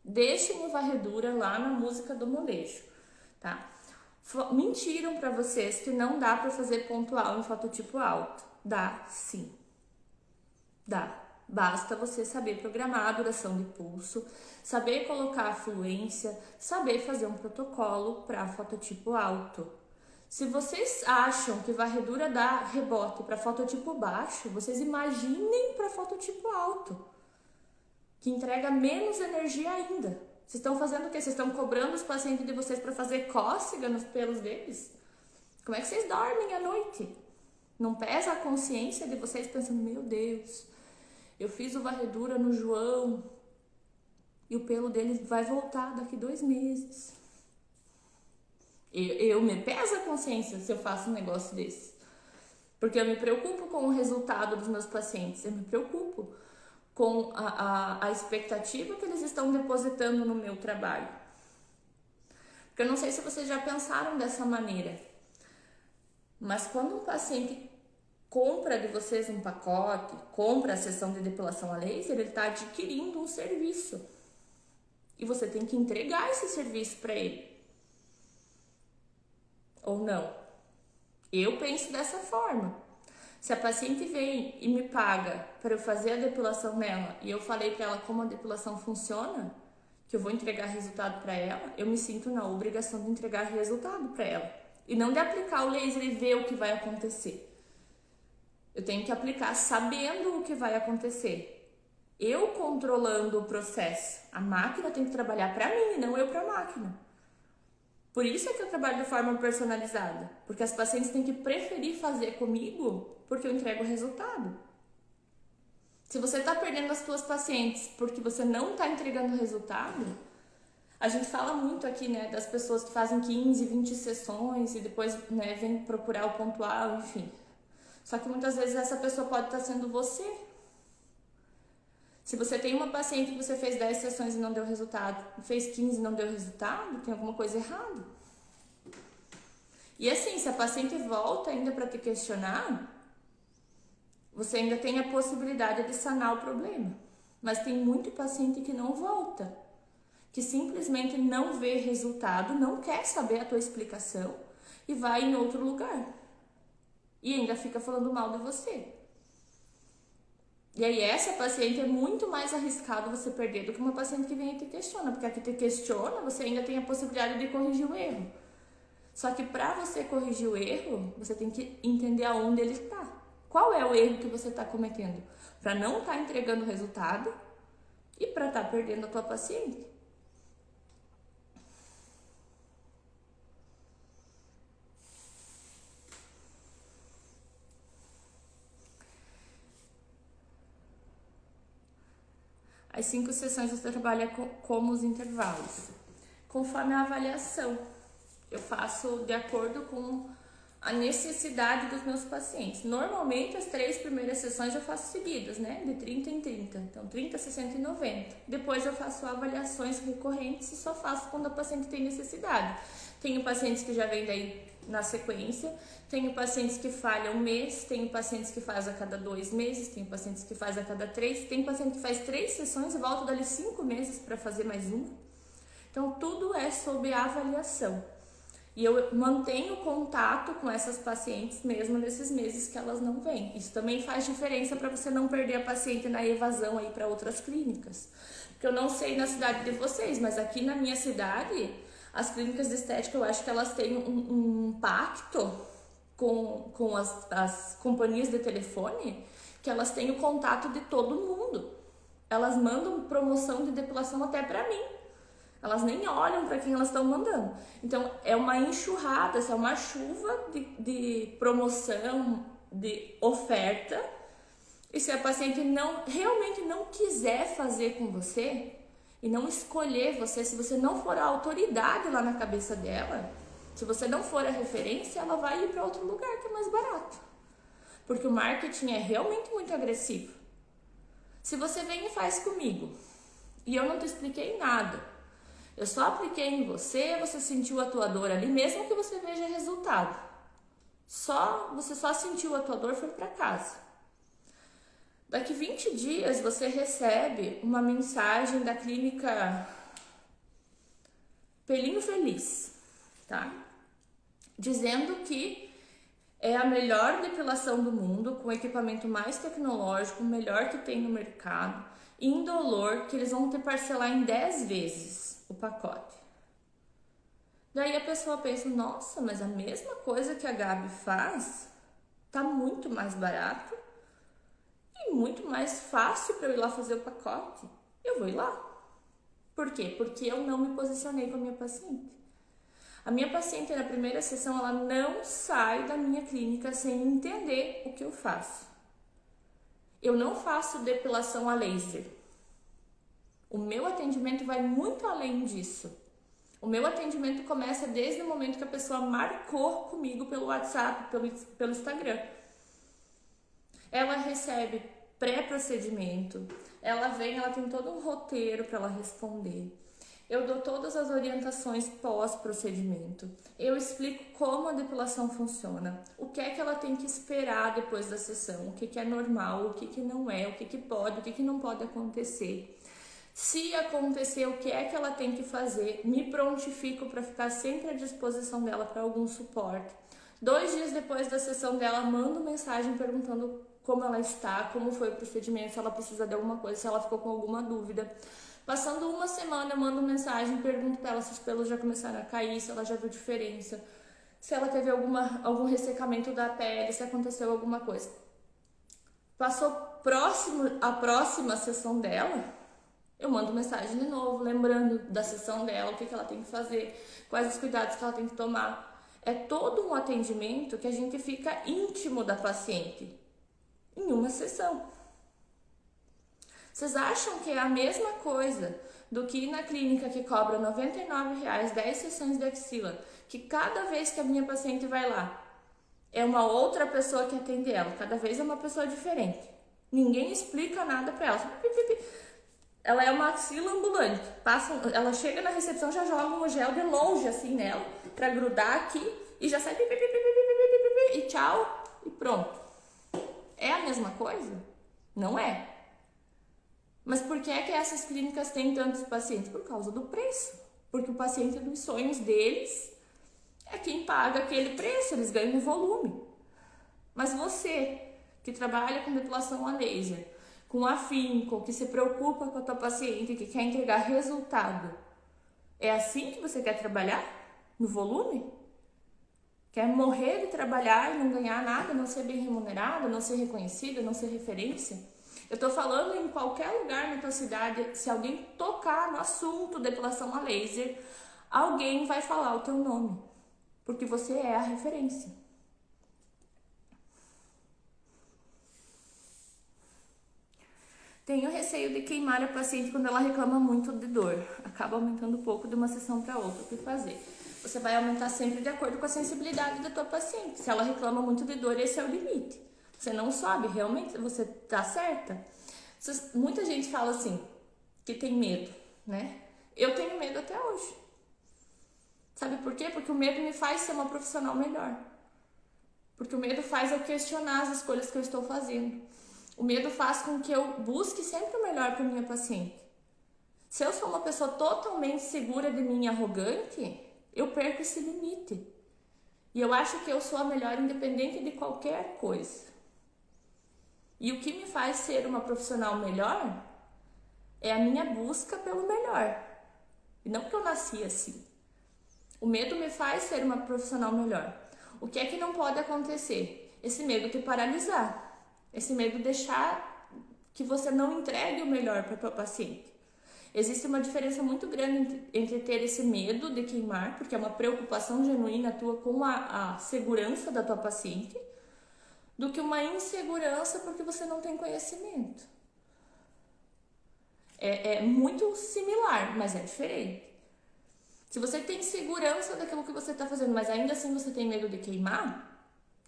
Deixem o varredura lá na música do molejo, tá? Mentiram para vocês que não dá para fazer pontual em fototipo alto. Dá, sim. Dá. Basta você saber programar a duração de pulso, saber colocar a fluência, saber fazer um protocolo para fototipo alto. Se vocês acham que varredura dá rebote para fototipo baixo, vocês imaginem para fototipo alto, que entrega menos energia ainda. Vocês estão fazendo o quê? Vocês estão cobrando os pacientes de vocês para fazer cócega nos pelos deles? Como é que vocês dormem à noite? Não pesa a consciência de vocês pensando, meu Deus, eu fiz o varredura no João e o pelo dele vai voltar daqui 2 meses. Eu me pesa a consciência se eu faço um negócio desse. Porque eu me preocupo com o resultado dos meus pacientes, eu me preocupo com a expectativa que eles estão depositando no meu trabalho. Porque eu não sei se vocês já pensaram dessa maneira, mas quando um paciente compra de vocês um pacote, compra a sessão de depilação a laser, ele está adquirindo um serviço. E você tem que entregar esse serviço para ele. Ou não? Eu penso dessa forma. Se a paciente vem e me paga para eu fazer a depilação nela e eu falei para ela como a depilação funciona, que eu vou entregar resultado para ela, eu me sinto na obrigação de entregar resultado para ela. E não de aplicar o laser e ver o que vai acontecer. Eu tenho que aplicar sabendo o que vai acontecer. Eu controlando o processo. A máquina tem que trabalhar para mim e não eu para a máquina. Por isso é que eu trabalho de forma personalizada. Porque as pacientes têm que preferir fazer comigo porque eu entrego o resultado. Se você está perdendo as suas pacientes porque você não está entregando o resultado, a gente fala muito aqui, né, das pessoas que fazem 15, 20 sessões e depois, né, vem procurar o pontual, enfim. Só que muitas vezes essa pessoa pode estar sendo você. Se você tem uma paciente que você fez 10 sessões e não deu resultado, fez 15 e não deu resultado, tem alguma coisa errada. E assim, se a paciente volta ainda para te questionar, você ainda tem a possibilidade de sanar o problema. Mas tem muito paciente que não volta, que simplesmente não vê resultado, não quer saber a tua explicação e vai em outro lugar. E ainda fica falando mal de você. E aí essa paciente é muito mais arriscado você perder do que uma paciente que vem e te questiona. Porque a que te questiona, você ainda tem a possibilidade de corrigir o erro. Só que para você corrigir o erro, você tem que entender aonde ele está. Qual é o erro que você está cometendo? Para não estar entregando resultado e para estar perdendo a tua paciente. As 5 sessões você trabalha como os intervalos. Conforme a avaliação, eu faço de acordo com a necessidade dos meus pacientes. Normalmente, as 3 primeiras sessões eu faço seguidas, né? De 30 em 30. Então, 30, 60 e 90. Depois eu faço avaliações recorrentes e só faço quando a paciente tem necessidade. Tenho pacientes que já vêm daí na sequência, tenho pacientes que falham um mês, tenho pacientes que faz a cada 2 meses, tenho pacientes que faz a cada 3, tem paciente que faz 3 sessões e volta dali 5 meses para fazer mais uma. Então, tudo é sobre avaliação. E eu mantenho contato com essas pacientes mesmo nesses meses que elas não vêm. Isso também faz diferença para você não perder a paciente na evasão aí para outras clínicas. Porque eu não sei na cidade de vocês, mas aqui na minha cidade, as clínicas de estética, eu acho que elas têm um pacto com as companhias de telefone, que elas têm o contato de todo mundo. Elas mandam promoção de depilação até para mim. Elas nem olham para quem elas estão mandando. Então, é uma enxurrada, é uma chuva de promoção, de oferta. E se a paciente realmente não quiser fazer com você e não escolher você, se você não for a autoridade lá na cabeça dela, se você não for a referência, ela vai ir para outro lugar que é mais barato. Porque o marketing é realmente muito agressivo. Se você vem e faz comigo e eu não te expliquei nada, eu só apliquei em você, você sentiu a tua dor ali, mesmo que você veja resultado. Você só sentiu a tua dor, foi para casa. Daqui 20 dias você recebe uma mensagem da clínica Pelinho Feliz, tá? Dizendo que é a melhor depilação do mundo, com o equipamento mais tecnológico, o melhor que tem no mercado, indolor, que eles vão te parcelar em 10 vezes o pacote. Daí a pessoa pensa, nossa, mas a mesma coisa que a Gabi faz, tá muito mais barato e muito mais fácil para eu ir lá fazer o pacote. Eu vou ir lá. Por quê? Porque eu não me posicionei com a minha paciente. A minha paciente, na primeira sessão, ela não sai da minha clínica sem entender o que eu faço. Eu não faço depilação a laser. O meu atendimento vai muito além disso. O meu atendimento começa desde o momento que a pessoa marcou comigo pelo WhatsApp, pelo Instagram. Ela recebe pré-procedimento, ela tem todo um roteiro para ela responder. Eu dou todas as orientações pós-procedimento. Eu explico como a depilação funciona, o que é que ela tem que esperar depois da sessão, o que é normal, o que não é, o que pode, o que não pode acontecer. Se acontecer, o que é que ela tem que fazer, me prontifico para ficar sempre à disposição dela para algum suporte. 2 dias depois da sessão dela, mando mensagem perguntando como ela está, como foi o procedimento, se ela precisa de alguma coisa, se ela ficou com alguma dúvida. Passando uma semana, eu mando mensagem, pergunto para ela se os pelos já começaram a cair, se ela já viu diferença, se ela teve algum ressecamento da pele, se aconteceu alguma coisa. Passou a próxima sessão dela, eu mando mensagem de novo, lembrando da sessão dela, o que ela tem que fazer, quais os cuidados que ela tem que tomar. É todo um atendimento que a gente fica íntimo da paciente em uma sessão. Vocês acham que é a mesma coisa do que ir na clínica que cobra R$ 99,00, 10 sessões de axila, que cada vez que a minha paciente vai lá, é uma outra pessoa que atende ela, cada vez é uma pessoa diferente. Ninguém explica nada pra ela. Ela é uma axila ambulante. Ela chega na recepção, já joga um gel de longe assim nela, pra grudar aqui, e já sai e tchau, e pronto. É a mesma coisa? Não é. Mas por que é que essas clínicas têm tantos pacientes? Por causa do preço. Porque o paciente dos sonhos deles é quem paga aquele preço, eles ganham volume. Mas você, que trabalha com depilação a laser, com afinco, que se preocupa com a tua paciente, que quer entregar resultado, é assim que você quer trabalhar? No volume? Quer morrer de trabalhar e não ganhar nada, não ser bem remunerado, não ser reconhecido, não ser referência? Eu tô falando em qualquer lugar na tua cidade, se alguém tocar no assunto depilação a laser, alguém vai falar o teu nome, porque você é a referência. Tenho receio de queimar a paciente quando ela reclama muito de dor. Acaba aumentando um pouco de uma sessão para outra. O que fazer? Você vai aumentar sempre de acordo com a sensibilidade da tua paciente. Se ela reclama muito de dor, esse é o limite. Você não sabe, realmente você tá certa? Muita gente fala assim, que tem medo, né? Eu tenho medo até hoje. Sabe por quê? Porque o medo me faz ser uma profissional melhor. Porque o medo faz eu questionar as escolhas que eu estou fazendo. O medo faz com que eu busque sempre o melhor para minha paciente. Se eu sou uma pessoa totalmente segura de mim e arrogante, eu perco esse limite. E eu acho que eu sou a melhor independente de qualquer coisa. E o que me faz ser uma profissional melhor é a minha busca pelo melhor. E não porque eu nasci assim. O medo me faz ser uma profissional melhor. O que é que não pode acontecer? Esse medo te paralisar. Esse medo deixar que você não entregue o melhor para a tua paciente. Existe uma diferença muito grande entre ter esse medo de queimar, porque é uma preocupação genuína tua com a segurança da tua paciente, do que uma insegurança porque você não tem conhecimento. É muito similar, mas é diferente. Se você tem segurança daquilo que você está fazendo, mas ainda assim você tem medo de queimar,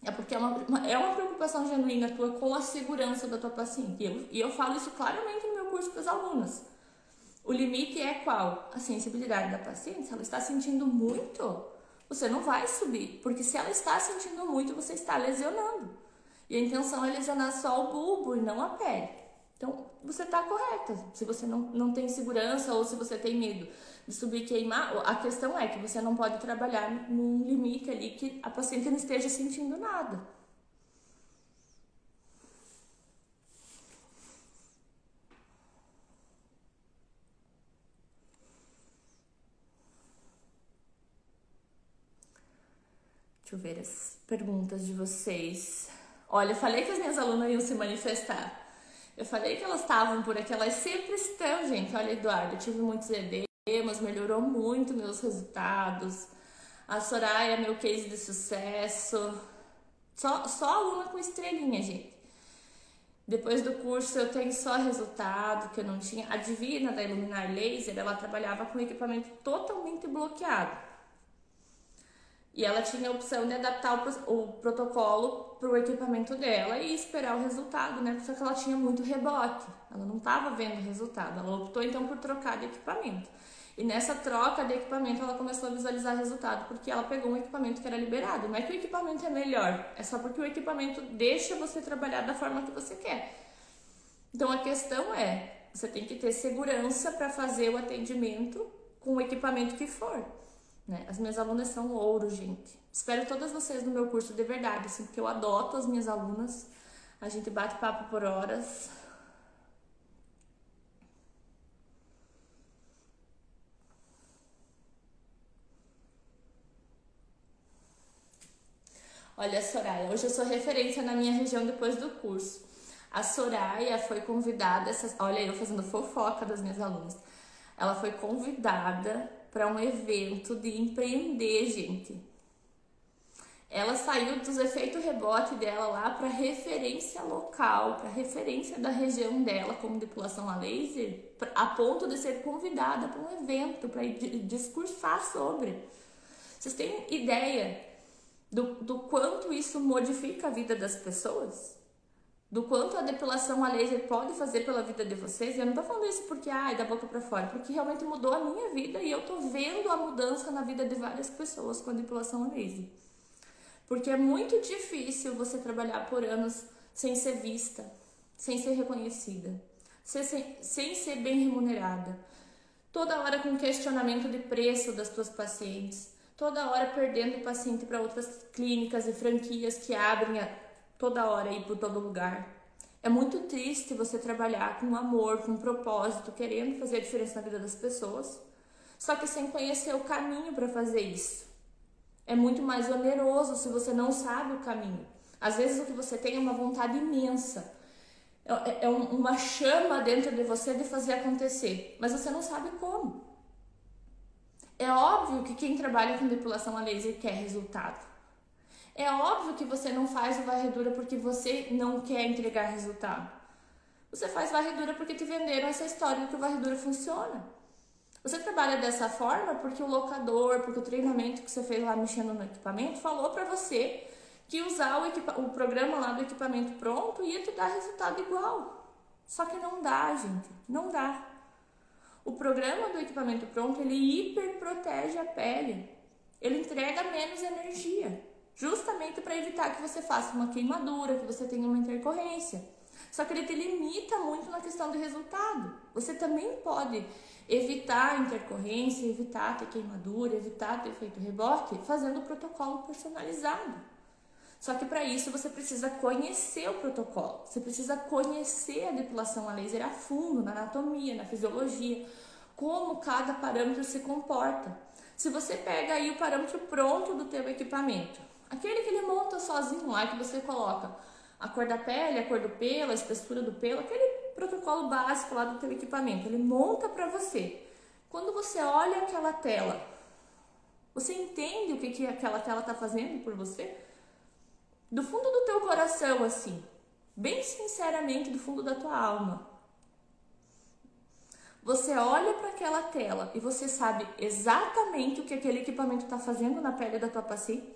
é porque é uma preocupação genuína tua com a segurança da tua paciente. E eu falo isso claramente no meu curso para as alunas. O limite é qual? A sensibilidade da paciente. Se ela está sentindo muito, você não vai subir. Porque se ela está sentindo muito, você está lesionando. E a intenção é lesionar só o bulbo e não a pele. Então, você está correta. Se você não tem segurança ou se você tem medo de subir e queimar, a questão é que você não pode trabalhar num limite ali que a paciente não esteja sentindo nada. Deixa eu ver as perguntas de vocês. Olha, eu falei que as minhas alunas iam se manifestar. Eu falei que elas estavam por aqui, elas sempre estão, gente. Olha, Eduardo, eu tive muitos edemas, melhorou muito meus resultados. A Soraya, meu case de sucesso. Só aluna com estrelinha, gente. Depois do curso eu tenho só resultado que eu não tinha. A Divina da Iluminar Laser, ela trabalhava com equipamento totalmente bloqueado. E ela tinha a opção de adaptar o protocolo para o equipamento dela e esperar o resultado, né? Só que ela tinha muito rebote, ela não estava vendo o resultado. Ela optou então por trocar de equipamento. E nessa troca de equipamento ela começou a visualizar resultado, porque ela pegou um equipamento que era liberado. Não é que o equipamento é melhor, é só porque o equipamento deixa você trabalhar da forma que você quer. Então a questão é, você tem que ter segurança para fazer o atendimento com o equipamento que for. Né? As minhas alunas são ouro, gente. Espero todas vocês no meu curso de verdade, assim, porque eu adoto as minhas alunas. A gente bate papo por horas. Olha, Soraya, hoje eu sou referência na minha região depois do curso. A Soraya foi convidada, olha eu fazendo fofoca das minhas alunas. Ela foi convidada para um evento de empreender, gente. Ela saiu dos efeitos rebote dela lá para referência local, para referência da região dela como depilação a laser, a ponto de ser convidada para um evento, para discursar sobre. Vocês têm ideia do quanto isso modifica a vida das pessoas? Do quanto a depilação a laser pode fazer pela vida de vocês? E eu não tô falando isso porque, da boca pra fora, porque realmente mudou a minha vida e eu tô vendo a mudança na vida de várias pessoas com a depilação a laser. Porque é muito difícil você trabalhar por anos sem ser vista, sem ser reconhecida, sem ser bem remunerada. Toda hora com questionamento de preço das tuas pacientes, toda hora perdendo paciente para outras clínicas e franquias que abrem toda hora e por todo lugar. É muito triste você trabalhar com amor, com propósito, querendo fazer a diferença na vida das pessoas, só que sem conhecer o caminho para fazer isso. É muito mais oneroso se você não sabe o caminho. Às vezes o que você tem é uma vontade imensa, uma chama dentro de você de fazer acontecer, mas você não sabe como. É óbvio que quem trabalha com depilação a laser quer resultado. É óbvio que você não faz varredura porque você não quer entregar resultado. Você faz varredura porque te venderam essa história de que o varredura funciona. Você trabalha dessa forma porque o locador, porque o treinamento que você fez lá mexendo no equipamento falou para você que usar o programa lá do equipamento pronto ia te dar resultado igual. Só que não dá, gente. Não dá. O programa do equipamento pronto, ele hiperprotege a pele. Ele entrega menos energia. Justamente para evitar que você faça uma queimadura, que você tenha uma intercorrência. Só que ele te limita muito na questão de resultado. Você também pode evitar a intercorrência, evitar ter queimadura, evitar ter efeito rebote, fazendo o protocolo personalizado. Só que para isso você precisa conhecer o protocolo. Você precisa conhecer a depilação a laser a fundo, na anatomia, na fisiologia, como cada parâmetro se comporta. Se você pega aí o parâmetro pronto do teu equipamento, aquele que ele monta sozinho lá, que você coloca a cor da pele, a cor do pelo, a espessura do pelo, aquele protocolo básico lá do teu equipamento, ele monta para você. Quando você olha aquela tela, você entende o que aquela tela está fazendo por você? Do fundo do teu coração, assim, bem sinceramente, do fundo da tua alma. Você olha para aquela tela e você sabe exatamente o que aquele equipamento está fazendo na pele da tua paciente?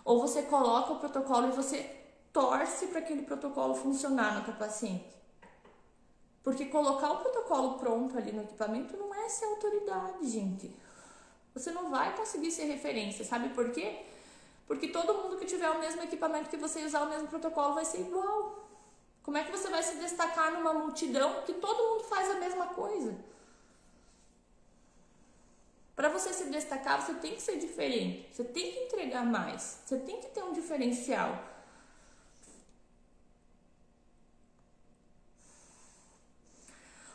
Ou você coloca o protocolo e você torce para aquele protocolo funcionar na tua paciente? Porque colocar o protocolo pronto ali no equipamento não é ser autoridade, gente. Você não vai conseguir ser referência, sabe por quê? Porque todo mundo que tiver o mesmo equipamento que você usar o mesmo protocolo vai ser igual. Como é que você vai se destacar numa multidão que todo mundo faz a mesma coisa? Para você se destacar, você tem que ser diferente. Você tem que entregar mais. Você tem que ter um diferencial.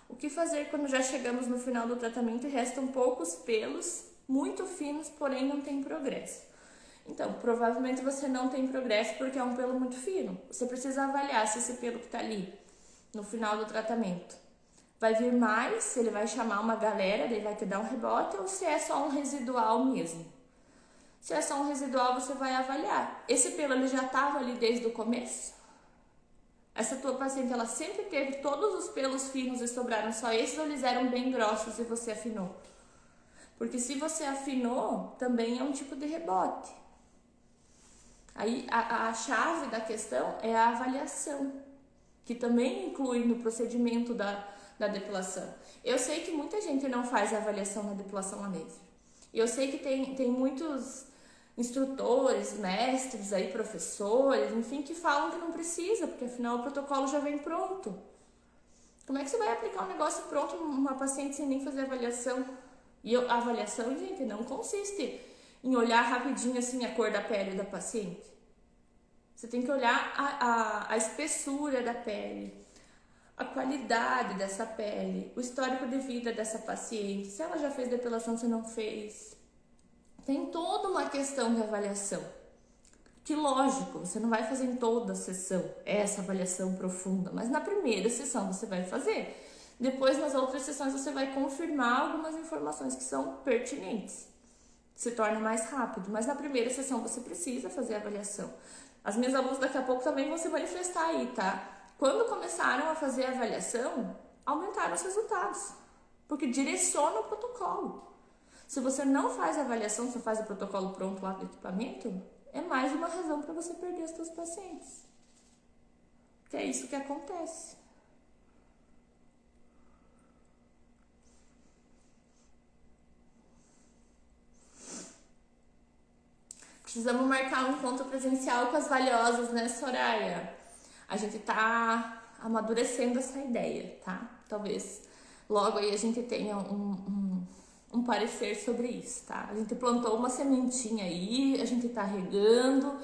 O que fazer quando já chegamos no final do tratamento e restam poucos pelos, muito finos, porém não tem progresso? Então, provavelmente você não tem progresso porque é um pelo muito fino. Você precisa avaliar se esse pelo que está ali no final do tratamento vai vir mais, se ele vai chamar uma galera, ele vai te dar um rebote, ou se é só um residual mesmo. Se é só um residual, você vai avaliar. Esse pelo ele já estava ali desde o começo? Essa tua paciente, ela sempre teve todos os pelos finos e sobraram só esses, ou eles eram bem grossos e você afinou? Porque se você afinou, também é um tipo de rebote. Aí a chave da questão é a avaliação, que também inclui no procedimento da depilação. Eu sei que muita gente não faz a avaliação na depilação a laser. E eu sei que tem muitos instrutores, mestres, aí, professores, enfim, que falam que não precisa, porque afinal o protocolo já vem pronto. Como é que você vai aplicar um negócio pronto numa paciente sem nem fazer avaliação? E a avaliação, gente, não consiste em olhar rapidinho assim a cor da pele da paciente. Você tem que olhar a espessura da pele, a qualidade dessa pele, o histórico de vida dessa paciente, se ela já fez depilação, se não fez. Tem toda uma questão de avaliação. Que lógico, você não vai fazer em toda a sessão essa avaliação profunda, mas na primeira sessão você vai fazer. Depois, nas outras sessões, você vai confirmar algumas informações que são pertinentes. Se torna mais rápido, mas na primeira sessão você precisa fazer a avaliação. As minhas alunas daqui a pouco também vão se manifestar aí, tá? Quando começaram a fazer a avaliação, aumentaram os resultados, porque direciona o protocolo. Se você não faz a avaliação, você faz o protocolo pronto lá do equipamento, é mais uma razão para você perder os seus pacientes. Que é isso que acontece. Precisamos marcar um encontro presencial com as valiosas, né, Soraya? A gente tá amadurecendo essa ideia, tá? Talvez logo aí a gente tenha um parecer sobre isso, tá? A gente plantou uma sementinha aí, a gente tá regando,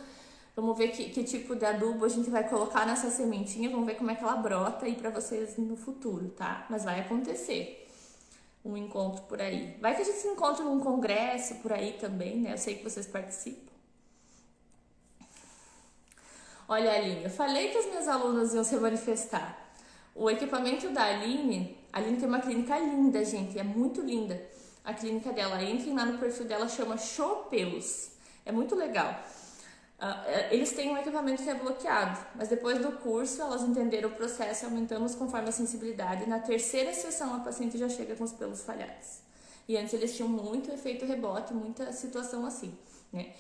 vamos ver que tipo de adubo a gente vai colocar nessa sementinha, vamos ver como é que ela brota aí pra vocês no futuro, tá? Mas vai acontecer um encontro por aí. Vai que a gente se encontra num congresso por aí também, né? Eu sei que vocês participam. Olha, Aline, eu falei que as minhas alunas iam se manifestar. O equipamento da Aline tem uma clínica linda, gente, é muito linda. A clínica dela, entrem lá no perfil dela, chama Show Pelos. É muito legal. Eles têm um equipamento que é bloqueado, mas depois do curso elas entenderam o processo e aumentamos conforme a sensibilidade. Na terceira sessão a paciente já chega com os pelos falhados. E antes eles tinham muito efeito rebote, muita situação assim, né?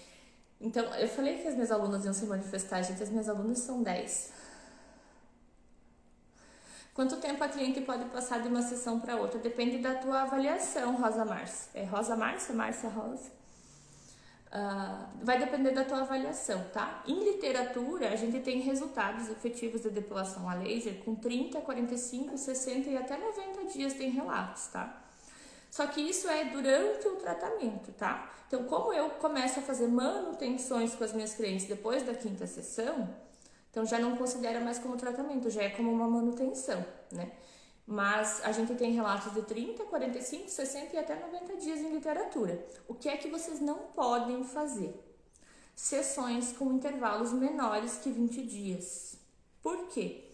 Então, eu falei que as minhas alunas iam se manifestar, gente, as minhas alunas são 10. Quanto tempo a cliente pode passar de uma sessão para outra? Depende da tua avaliação, Rosa Márcia. É Rosa Márcia? Márcia Rosa? Vai depender da tua avaliação, tá? Em literatura, a gente tem resultados efetivos de depilação a laser com 30, 45, 60 e até 90 dias tem relatos, tá? Só que isso é durante o tratamento, tá? Então, como eu começo a fazer manutenções com as minhas clientes depois da 5ª sessão, então já não considera mais como tratamento, já é como uma manutenção, né? Mas a gente tem relatos de 30, 45, 60 e até 90 dias em literatura. O que é que vocês não podem fazer? Sessões com intervalos menores que 20 dias. Por quê?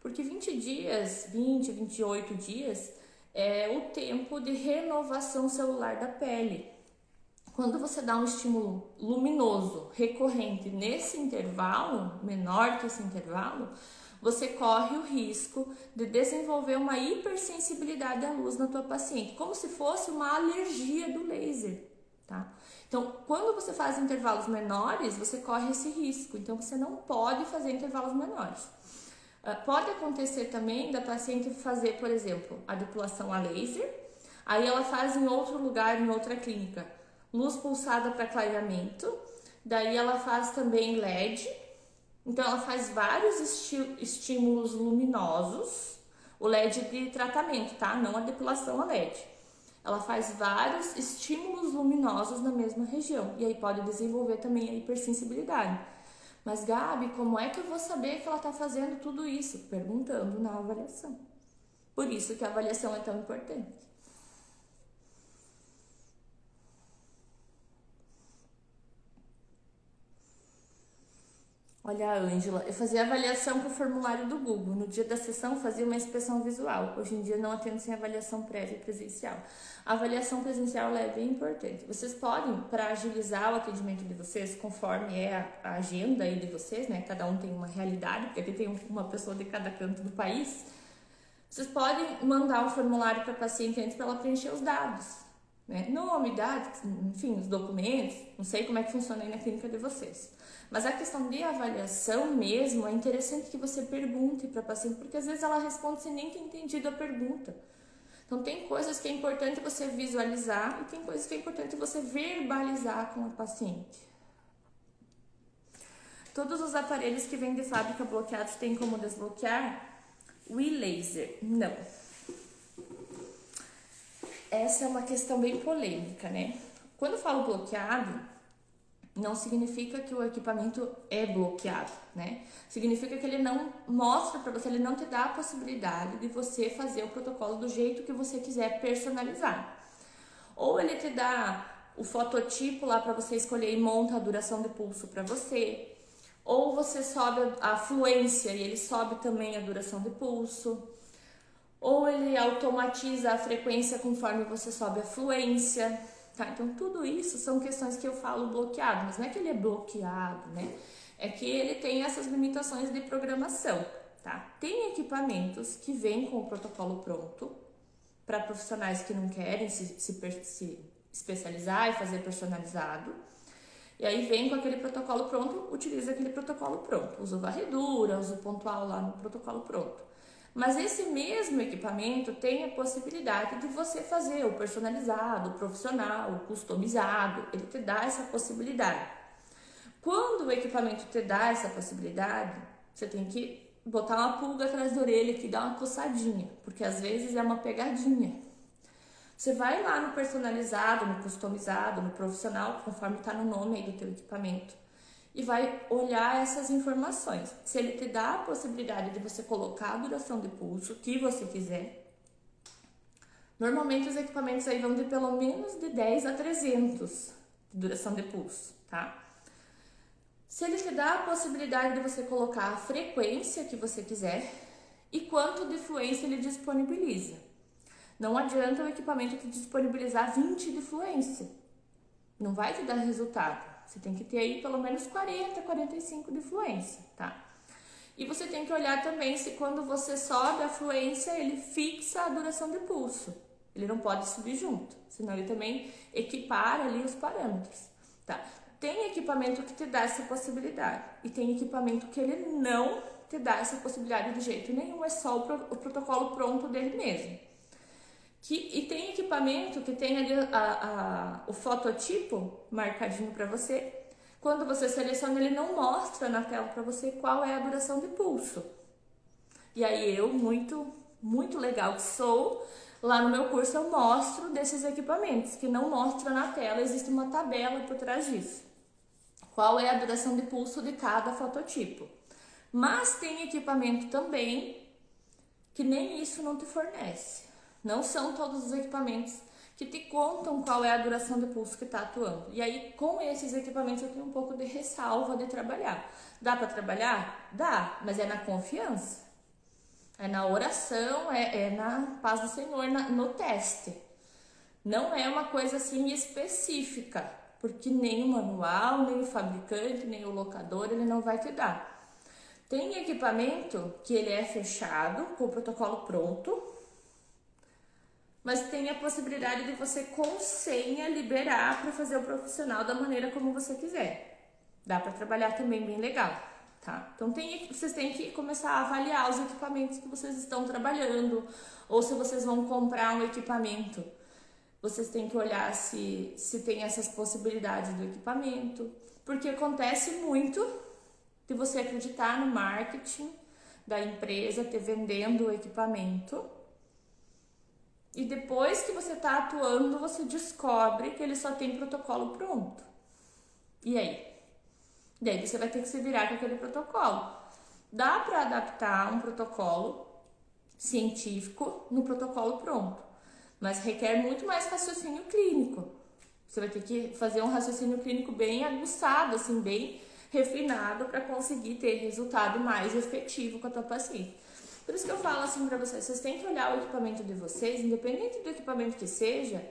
Porque 20 dias, 28 dias, é o tempo de renovação celular da pele. Quando você dá um estímulo luminoso, recorrente, nesse intervalo, menor que esse intervalo, você corre o risco de desenvolver uma hipersensibilidade à luz na tua paciente, como se fosse uma alergia do laser, tá? Então, quando você faz intervalos menores, você corre esse risco, então você não pode fazer intervalos menores. Pode acontecer também da paciente fazer, por exemplo, a depilação a laser, aí ela faz em outro lugar, em outra clínica, luz pulsada para clareamento, daí ela faz também LED, então ela faz vários estímulos luminosos, o LED de tratamento, tá? Não a depilação a LED. Ela faz vários estímulos luminosos na mesma região, e aí pode desenvolver também a hipersensibilidade. Mas Gabi, como é que eu vou saber que ela está fazendo tudo isso? Perguntando na avaliação. Por isso que a avaliação é tão importante. Olha a Ângela, eu fazia avaliação para o formulário do Google. No dia da sessão fazia uma inspeção visual. Hoje em dia não atendo sem avaliação prévia presencial. A avaliação presencial é bem importante. Vocês podem, para agilizar o atendimento de vocês, conforme é a agenda aí de vocês, né? Cada um tem uma realidade, porque aqui tem uma pessoa de cada canto do país. Vocês podem mandar um formulário para a paciente antes para ela preencher os dados, né? Nome, idade, enfim, os documentos. Não sei como é que funciona aí na clínica de vocês. Mas a questão de avaliação mesmo, é interessante que você pergunte para a paciente, porque às vezes ela responde sem nem ter entendido a pergunta. Então tem coisas que é importante você visualizar e tem coisas que é importante você verbalizar com a paciente. Todos os aparelhos que vêm de fábrica bloqueados têm como desbloquear? O e-laser, não. Essa é uma questão bem polêmica, né? Quando eu falo bloqueado, não significa que o equipamento é bloqueado, né? Significa que ele não mostra para você, ele não te dá a possibilidade de você fazer o protocolo do jeito que você quiser personalizar. Ou ele te dá o fototipo lá para você escolher e monta a duração de pulso para você. Ou você sobe a fluência e ele sobe também a duração de pulso. Ou ele automatiza a frequência conforme você sobe a fluência. Tá, então tudo isso são questões que eu falo bloqueado, mas não é que ele é bloqueado, né? É que ele tem essas limitações de programação, tá? Tem equipamentos que vêm com o protocolo pronto para profissionais que não querem se especializar e fazer personalizado. E aí vem com aquele protocolo pronto, utiliza aquele protocolo pronto. Usa varredura, usa o pontual lá no protocolo pronto. Mas esse mesmo equipamento tem a possibilidade de você fazer o personalizado, o profissional, o customizado. Ele te dá essa possibilidade. Quando o equipamento te dá essa possibilidade, você tem que botar uma pulga atrás da orelha aqui, dar uma coçadinha, porque às vezes é uma pegadinha. Você vai lá no personalizado, no customizado, no profissional, conforme está no nome aí do teu equipamento, e vai olhar essas informações. Se ele te dá a possibilidade de você colocar a duração de pulso que você quiser, normalmente os equipamentos aí vão de pelo menos de 10 a 300 de duração de pulso, tá? Se ele te dá a possibilidade de você colocar a frequência que você quiser e quanto de fluência ele disponibiliza. Não adianta o equipamento te disponibilizar 20 de fluência. Não vai te dar resultado. Você tem que ter aí pelo menos 40, 45 de fluência, tá? E você tem que olhar também se quando você sobe a fluência, ele fixa a duração de pulso. Ele não pode subir junto, senão ele também equipara ali os parâmetros, tá? Tem equipamento que te dá essa possibilidade e tem equipamento que ele não te dá essa possibilidade de jeito nenhum, é só o protocolo pronto dele mesmo. E tem equipamento que tem ali o fototipo marcadinho para você. Quando você seleciona, ele não mostra na tela para você qual é a duração de pulso. E aí eu, muito legal que sou, lá no meu curso eu mostro desses equipamentos, que não mostra na tela, existe uma tabela por trás disso. Qual é a duração de pulso de cada fototipo. Mas tem equipamento também que nem isso não te fornece. Não são todos os equipamentos que te contam qual é a duração de pulso que está atuando. E aí, com esses equipamentos, eu tenho um pouco de ressalva de trabalhar. Dá para trabalhar? Dá, mas é na confiança. É na oração, é na paz do Senhor, no teste. Não é uma coisa assim específica, porque nem o manual, nem o fabricante, nem o locador, ele não vai te dar. Tem equipamento que ele é fechado, com o protocolo pronto, mas tem a possibilidade de você com senha liberar para fazer o profissional da maneira como você quiser. Dá para trabalhar também bem legal, tá? Então vocês têm que começar a avaliar os equipamentos que vocês estão trabalhando, ou se vocês vão comprar um equipamento, vocês têm que olhar se tem essas possibilidades do equipamento, porque acontece muito de você acreditar no marketing da empresa, te vendendo o equipamento, e depois que você está atuando, você descobre que ele só tem protocolo pronto. E aí? Daí você vai ter que se virar com aquele protocolo. Dá para adaptar um protocolo científico no protocolo pronto, mas requer muito mais raciocínio clínico. Você vai ter que fazer um raciocínio clínico bem aguçado, assim, bem refinado, para conseguir ter resultado mais efetivo com a tua paciente. Por isso que eu falo assim para vocês têm que olhar o equipamento de vocês, independente do equipamento que seja,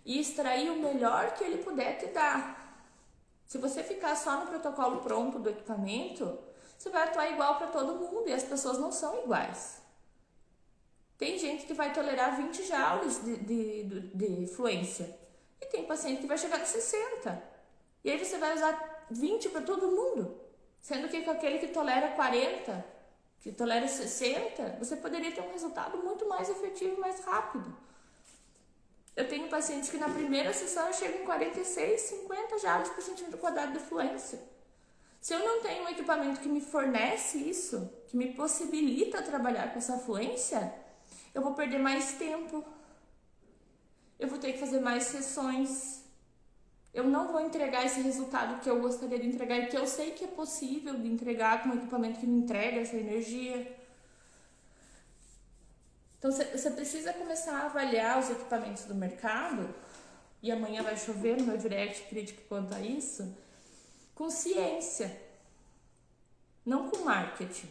e extrair o melhor que ele puder te dar. Se você ficar só no protocolo pronto do equipamento, você vai atuar igual para todo mundo, e as pessoas não são iguais. Tem gente que vai tolerar 20 joules de fluência, e tem paciente que vai chegar a 60. E aí você vai usar 20 para todo mundo, sendo que com aquele que tolera 40, que tolera 60, você poderia ter um resultado muito mais efetivo e mais rápido. Eu tenho pacientes que na primeira sessão chegam em 46, 50 joules por centímetro quadrado de fluência. Se eu não tenho um equipamento que me fornece isso, que me possibilita trabalhar com essa fluência, eu vou perder mais tempo, eu vou ter que fazer mais sessões, eu não vou entregar esse resultado que eu gostaria de entregar e que eu sei que é possível de entregar com um equipamento que me entrega essa energia. Então você precisa começar a avaliar os equipamentos do mercado, e amanhã vai chover no meu direct crítico quanto a isso, com ciência, não com marketing.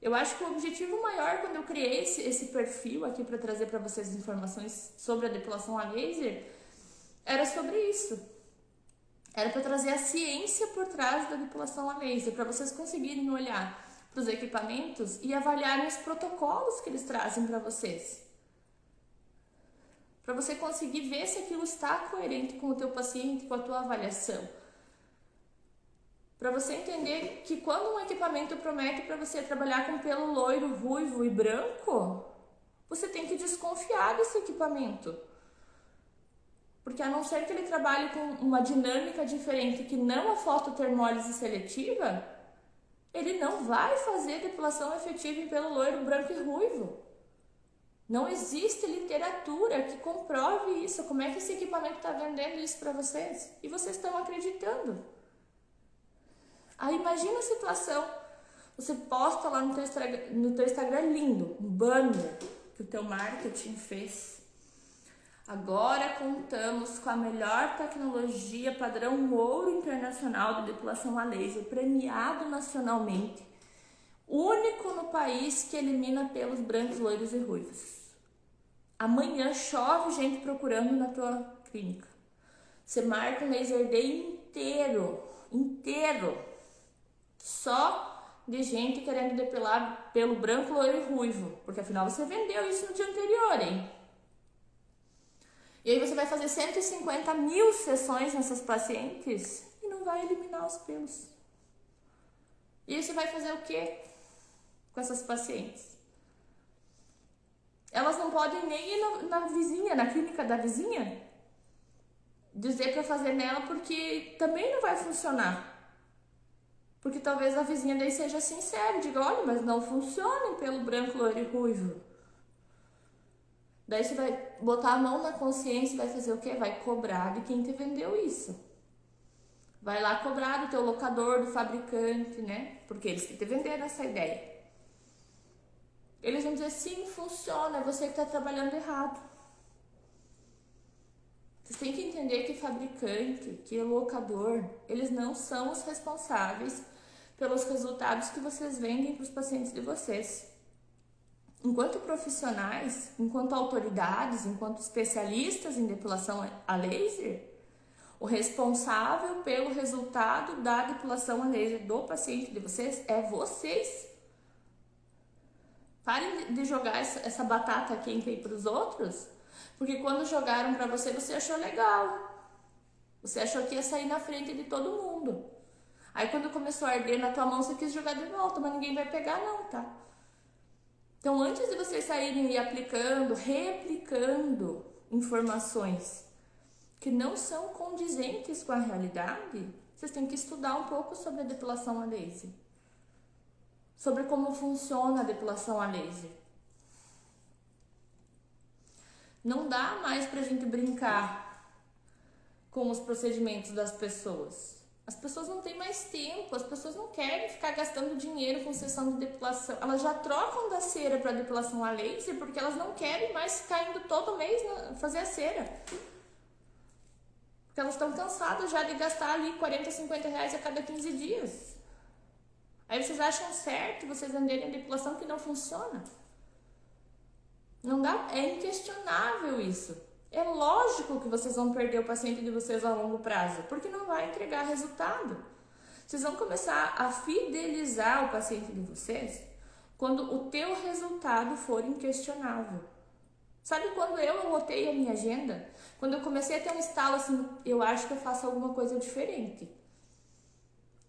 Eu acho que o objetivo maior, quando eu criei esse perfil aqui para trazer para vocês informações sobre a depilação a laser, era sobre isso. Era para trazer a ciência por trás da depilação a laser, para vocês conseguirem olhar para os equipamentos e avaliarem os protocolos que eles trazem para vocês. Para você conseguir ver se aquilo está coerente com o teu paciente, com a tua avaliação. Para você entender que quando um equipamento promete para você trabalhar com pelo loiro, ruivo e branco, você tem que desconfiar desse equipamento. Porque a não ser que ele trabalhe com uma dinâmica diferente que não a fototermólise seletiva, ele não vai fazer depilação efetiva em pelo loiro, branco e ruivo. Não existe literatura que comprove isso. Como é que esse equipamento está vendendo isso para vocês? E vocês estão acreditando. Aí imagina a situação, você posta lá no teu Instagram lindo, um banner que o teu marketing fez. Agora contamos com a melhor tecnologia padrão ouro internacional de depilação a laser, premiado nacionalmente, único no país que elimina pelos brancos, loiros e ruivos. Amanhã chove gente procurando na tua clínica. Você marca um laser day inteiro, só de gente querendo depilar pelo branco, loiro e ruivo, porque afinal você vendeu isso no dia anterior, hein? E aí você vai fazer 150 mil sessões nessas pacientes e não vai eliminar os pelos. E aí você vai fazer o quê com essas pacientes? Elas não podem nem ir na vizinha, na clínica da vizinha, dizer para fazer nela, porque também não vai funcionar. Porque talvez a vizinha daí seja sincera e diga, olha, mas não funciona pelo branco, loiro e ruivo. Daí você vai botar a mão na consciência e vai fazer o quê? Vai cobrar de quem te vendeu isso. Vai lá cobrar do teu locador, do fabricante, né? Porque eles que te venderam essa ideia. Eles vão dizer, sim, funciona, é você que está trabalhando errado. Vocês têm que entender que fabricante, que locador, eles não são os responsáveis pelos resultados que vocês vendem para os pacientes de vocês. enquanto profissionais, enquanto autoridades, enquanto especialistas em depilação a laser, o responsável pelo resultado da depilação a laser do paciente de vocês é vocês. Parem de jogar essa batata quente aí para os outros, porque quando jogaram para você, você achou legal. Você achou que ia sair na frente de todo mundo. Aí quando começou a arder na tua mão, você quis jogar de volta, mas ninguém vai pegar não, tá? Então antes de vocês saírem e aplicando, replicando informações que não são condizentes com a realidade, vocês têm que estudar um pouco sobre a depilação a laser. Sobre como funciona a depilação a laser. Não dá mais pra gente brincar com os procedimentos das pessoas. As pessoas não têm mais tempo, as pessoas não querem ficar gastando dinheiro com sessão de depilação. Elas já trocam da cera para depilação a laser porque elas não querem mais ficar indo todo mês fazer a cera. Porque elas estão cansadas já de gastar ali 40, 50 reais a cada 15 dias. Aí vocês acham certo vocês venderem a depilação que não funciona? Não dá, é inquestionável isso. É lógico que vocês vão perder o paciente de vocês a longo prazo, porque não vai entregar resultado. Vocês vão começar a fidelizar o paciente de vocês quando o teu resultado for inquestionável. Sabe quando eu lotei a minha agenda? Quando eu comecei a ter um estalo assim, eu acho que eu faço alguma coisa diferente.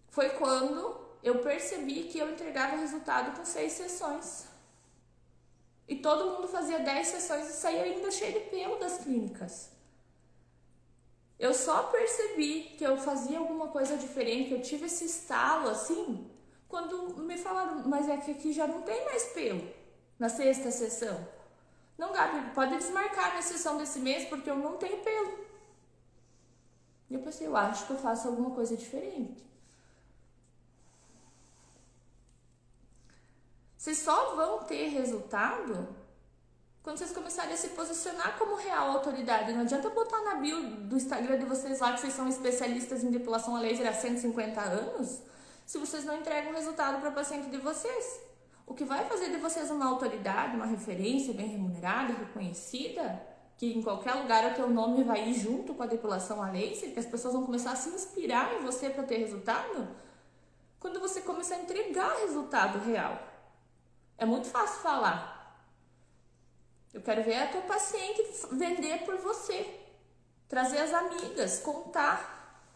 Foi quando eu percebi que eu entregava resultado com 6 sessões. E todo mundo fazia 10 sessões e saía ainda cheio de pelo das clínicas. Eu só percebi que eu fazia alguma coisa diferente, que eu tive esse estalo assim, quando me falaram, mas é que aqui já não tem mais pelo na 6ª sessão. Não, Gabi, pode desmarcar a minha sessão desse mês porque eu não tenho pelo. E eu pensei, eu acho que eu faço alguma coisa diferente. Vocês só vão ter resultado quando vocês começarem a se posicionar como real autoridade. Não adianta botar na bio do Instagram de vocês lá que vocês são especialistas em depilação a laser há 150 anos, se vocês não entregam resultado para o paciente de vocês. O que vai fazer de vocês uma autoridade, uma referência bem remunerada, reconhecida, que em qualquer lugar o teu nome vai ir junto com a depilação a laser, que as pessoas vão começar a se inspirar em você para ter resultado, quando você começar a entregar resultado real. É muito fácil falar. Eu quero ver a tua paciente vender por você, trazer as amigas, contar.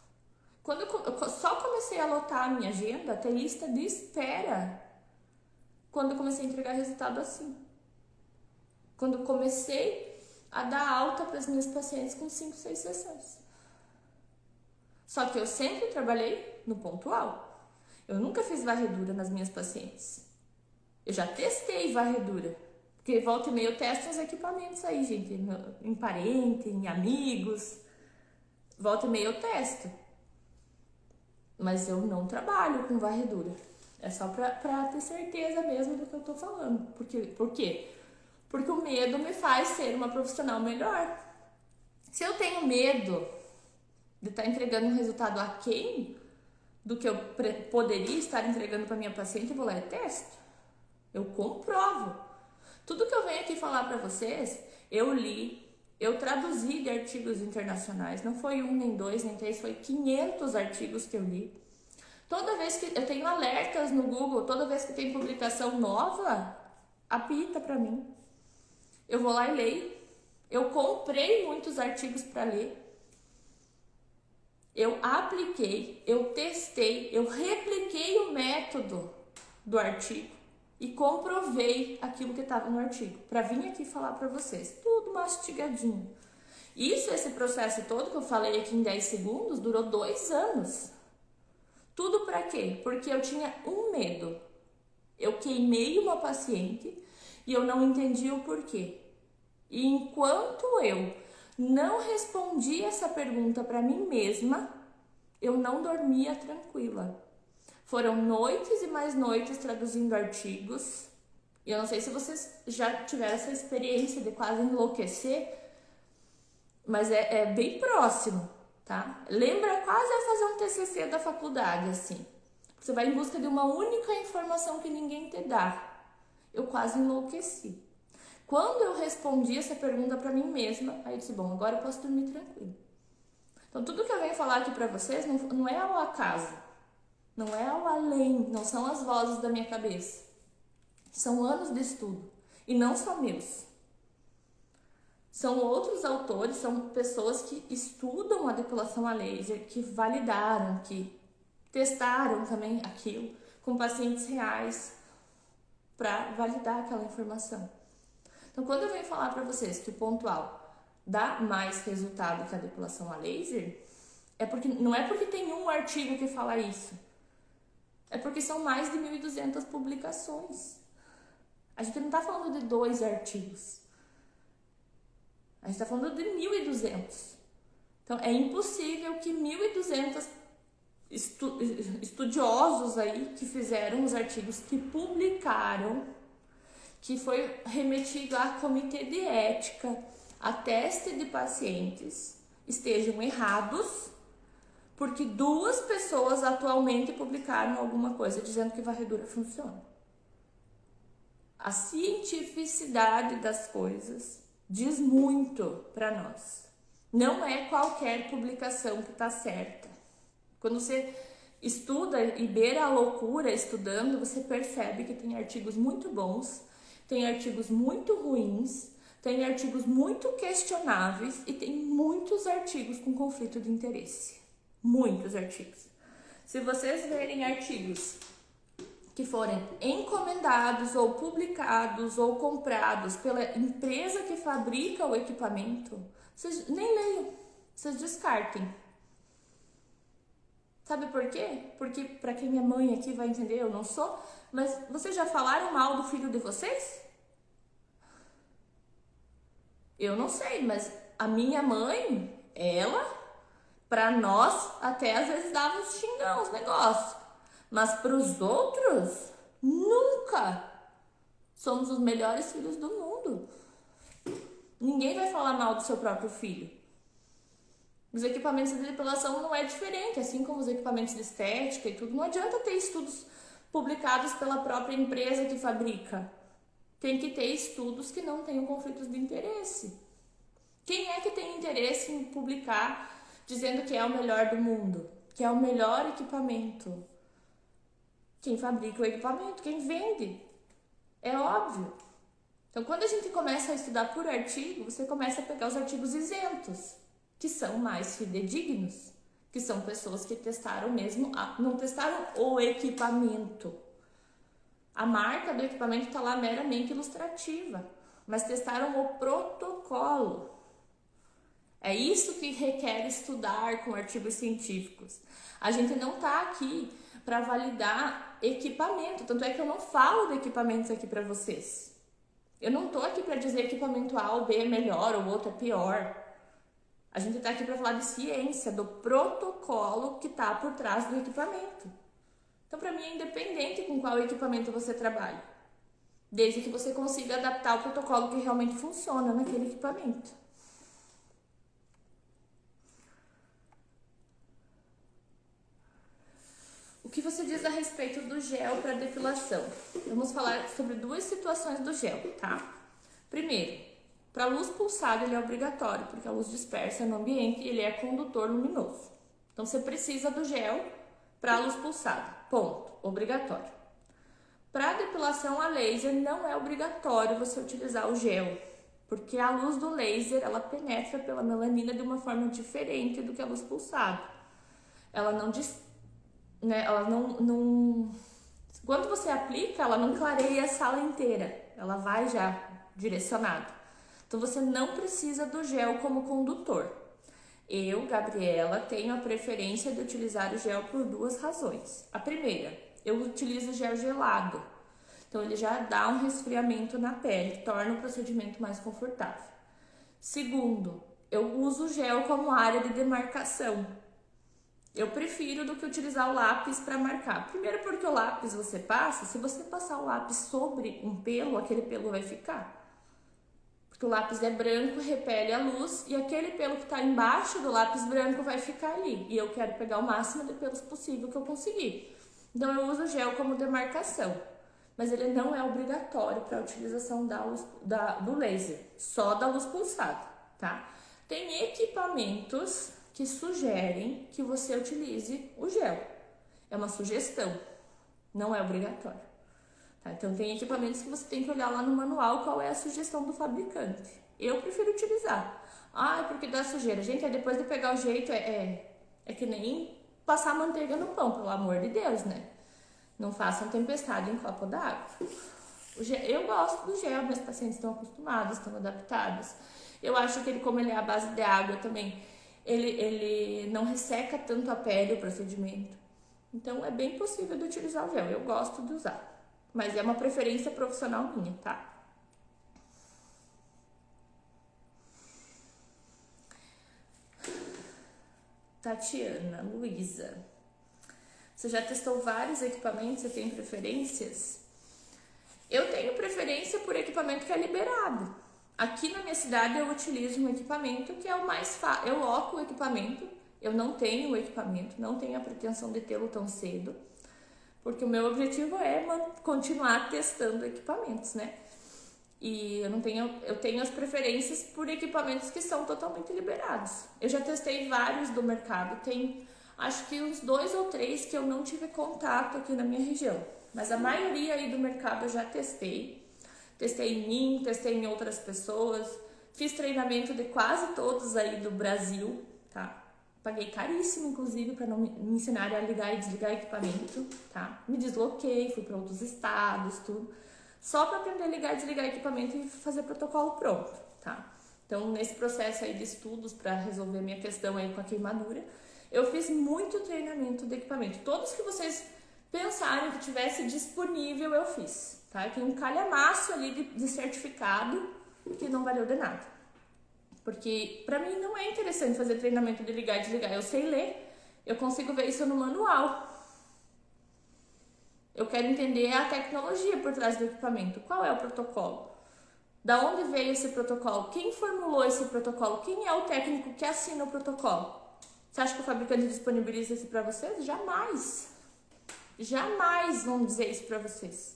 Quando eu só comecei a lotar a minha agenda, ter lista de espera, quando eu comecei a entregar resultado assim. Quando eu comecei a dar alta para as minhas pacientes com 5, 6 sessões. Só que eu sempre trabalhei no pontual. Eu nunca fiz varredura nas minhas pacientes. Eu já testei varredura. Porque volta e meia eu testo os equipamentos aí, gente. Em parente, em amigos. Volta e meia eu testo. Mas eu não trabalho com varredura. É só pra ter certeza mesmo do que eu tô falando. Por quê? Porque o medo me faz ser uma profissional melhor. Se eu tenho medo de estar entregando um resultado aquém do que eu poderia estar entregando para minha paciente, eu vou lá e testo. Eu comprovo. Tudo que eu venho aqui falar para vocês, eu li, eu traduzi de artigos internacionais. Não foi 1, nem 2, nem 3, foi 500 artigos que eu li. Toda vez que eu tenho alertas no Google, toda vez que tem publicação nova, apita para mim. Eu vou lá e leio. Eu comprei muitos artigos para ler. Eu apliquei, eu testei, eu repliquei o método do artigo e comprovei aquilo que estava no artigo, para vir aqui falar para vocês, tudo mastigadinho. Esse processo todo que eu falei aqui em 10 segundos, durou 2 anos. Tudo para quê? Porque eu tinha um medo. Eu queimei uma paciente e eu não entendi o porquê. E enquanto eu não respondi essa pergunta para mim mesma, eu não dormia tranquila. Foram noites e mais noites traduzindo artigos. E eu não sei se vocês já tiveram essa experiência de quase enlouquecer, mas é bem próximo, tá? Lembra quase a fazer um TCC da faculdade, assim. Você vai em busca de uma única informação que ninguém te dá. eu quase enlouqueci. Quando eu respondi essa pergunta para mim mesma, aí eu disse, bom, agora eu posso dormir tranquilo. Então tudo que eu venho falar aqui para vocês não é ao acaso, não é ao além, não são as vozes da minha cabeça. São anos de estudo e não são meus. São outros autores, são pessoas que estudam a depilação a laser, que validaram, que testaram também aquilo com pacientes reais para validar aquela informação. Então, quando eu venho falar para vocês que o pontual dá mais resultado que a depilação a laser, não é porque tem um artigo que fala isso, é porque são mais de 1.200 publicações. A gente não está falando de 2 artigos. A gente está falando de 1.200. Então, é impossível que 1.200 estudiosos aí que fizeram os artigos, que publicaram, que foi remetido a comitê de ética, a teste de pacientes, estejam errados, porque 2 pessoas atualmente publicaram alguma coisa dizendo que varredura funciona. A cientificidade das coisas diz muito para nós. Não é qualquer publicação que está certa. Quando você estuda e beira a loucura estudando, você percebe que tem artigos muito bons, tem artigos muito ruins, tem artigos muito questionáveis e tem muitos artigos com conflito de interesse. Muitos artigos. Se vocês verem artigos que forem encomendados ou publicados ou comprados pela empresa que fabrica o equipamento, vocês nem leiam, vocês descartem. Sabe por quê? Porque, para quem é mãe aqui vai entender, eu não sou, mas vocês já falaram mal do filho de vocês? Eu não sei, mas a minha mãe, ela, para nós, até às vezes dava uns xingão, os negócios. Mas para os outros, nunca. Somos os melhores filhos do mundo. Ninguém vai falar mal do seu próprio filho. Os equipamentos de depilação não é diferente, assim como os equipamentos de estética e tudo. Não adianta ter estudos publicados pela própria empresa que fabrica. Tem que ter estudos que não tenham conflitos de interesse. Quem é que tem interesse em publicar dizendo que é o melhor do mundo? Que é o melhor equipamento? Quem fabrica o equipamento, quem vende. É óbvio. Então, quando a gente começa a estudar por artigo, você começa a pegar os artigos isentos, que são mais fidedignos, que são pessoas que testaram mesmo, não testaram o equipamento. A marca do equipamento está lá meramente ilustrativa, mas testaram o protocolo. É isso que requer estudar com artigos científicos. A gente não está aqui para validar equipamento, tanto é que eu não falo de equipamentos aqui para vocês. Eu não estou aqui para dizer equipamento A ou B é melhor ou outro é pior. A gente está aqui para falar de ciência, do protocolo que está por trás do equipamento. Então, para mim, é independente com qual equipamento você trabalha, desde que você consiga adaptar o protocolo que realmente funciona naquele equipamento. O que você diz a respeito do gel para depilação? Vamos falar sobre 2 situações do gel, tá? Primeiro, para luz pulsada ele é obrigatório, porque a luz dispersa no ambiente e ele é condutor luminoso. Então, você precisa do gel para luz pulsada, ponto, obrigatório. Para depilação a laser não é obrigatório você utilizar o gel, porque a luz do laser ela penetra pela melanina de uma forma diferente do que a luz pulsada. Ela não quando você aplica, ela não clareia a sala inteira, ela vai já direcionada. Então você não precisa do gel como condutor. Eu, Gabriela, tenho a preferência de utilizar o gel por 2 razões. A primeira, eu utilizo gel gelado. Então ele já dá um resfriamento na pele, torna o procedimento mais confortável. Segundo, eu uso o gel como área de demarcação. Eu prefiro do que utilizar o lápis para marcar. Primeiro porque o lápis você passa, se você passar o lápis sobre um pelo, aquele pelo vai ficar. Porque o lápis é branco, repele a luz e aquele pelo que está embaixo do lápis branco vai ficar ali. E eu quero pegar o máximo de pelos possível que eu conseguir. Então eu uso o gel como demarcação. mas ele não é obrigatório para a utilização do laser, só da luz pulsada, tá? Tem equipamentos que sugerem que você utilize o gel. É uma sugestão, não é obrigatório. Tá? Então tem equipamentos que você tem que olhar lá no manual qual é a sugestão do fabricante. Eu prefiro utilizar. Ah, é porque dá sujeira. Gente, aí depois de pegar o jeito, é que nem passar manteiga no pão, pelo amor de Deus, né? Não façam tempestade em copo d'água. Eu gosto do gel, meus pacientes estão acostumados, estão adaptados. Eu acho que ele, como ele é à base de água também, ele não resseca tanto a pele, o procedimento. Então é bem possível de utilizar o gel, eu gosto de usar. Mas é uma preferência profissional minha, tá? Tatiana, Luísa. Você já testou vários equipamentos? Você tem preferências? Eu tenho preferência por equipamento que é liberado. Aqui na minha cidade eu utilizo um equipamento que é o mais fácil. Eu loco o equipamento, eu não tenho o equipamento, não tenho a pretensão de tê-lo tão cedo, porque o meu objetivo é continuar testando equipamentos, né? E eu tenho as preferências por equipamentos que são totalmente liberados. Eu já testei vários do mercado, tem acho que uns 2 ou 3 que eu não tive contato aqui na minha região. Mas a maioria aí do mercado eu já testei. Testei em mim, testei em outras pessoas. Fiz treinamento de quase todos aí do Brasil, tá? Paguei caríssimo, inclusive, para não me ensinar a ligar e desligar equipamento, tá? Me desloquei, fui para outros estados, tudo. Só para aprender a ligar e desligar equipamento e fazer protocolo pronto, tá? Então, nesse processo aí de estudos para resolver minha questão aí com a queimadura, eu fiz muito treinamento de equipamento. Todos que vocês pensarem que tivesse disponível, eu fiz, tá? Eu tenho um calhamaço ali de certificado que não valeu de nada. Porque pra mim não é interessante fazer treinamento de ligar e desligar. Eu sei ler, eu consigo ver isso no manual. Eu quero entender a tecnologia por trás do equipamento. Qual é o protocolo? Da onde veio esse protocolo? Quem formulou esse protocolo? Quem é o técnico que assina o protocolo? Você acha que o fabricante disponibiliza isso para vocês? Jamais. Jamais vão dizer isso para vocês.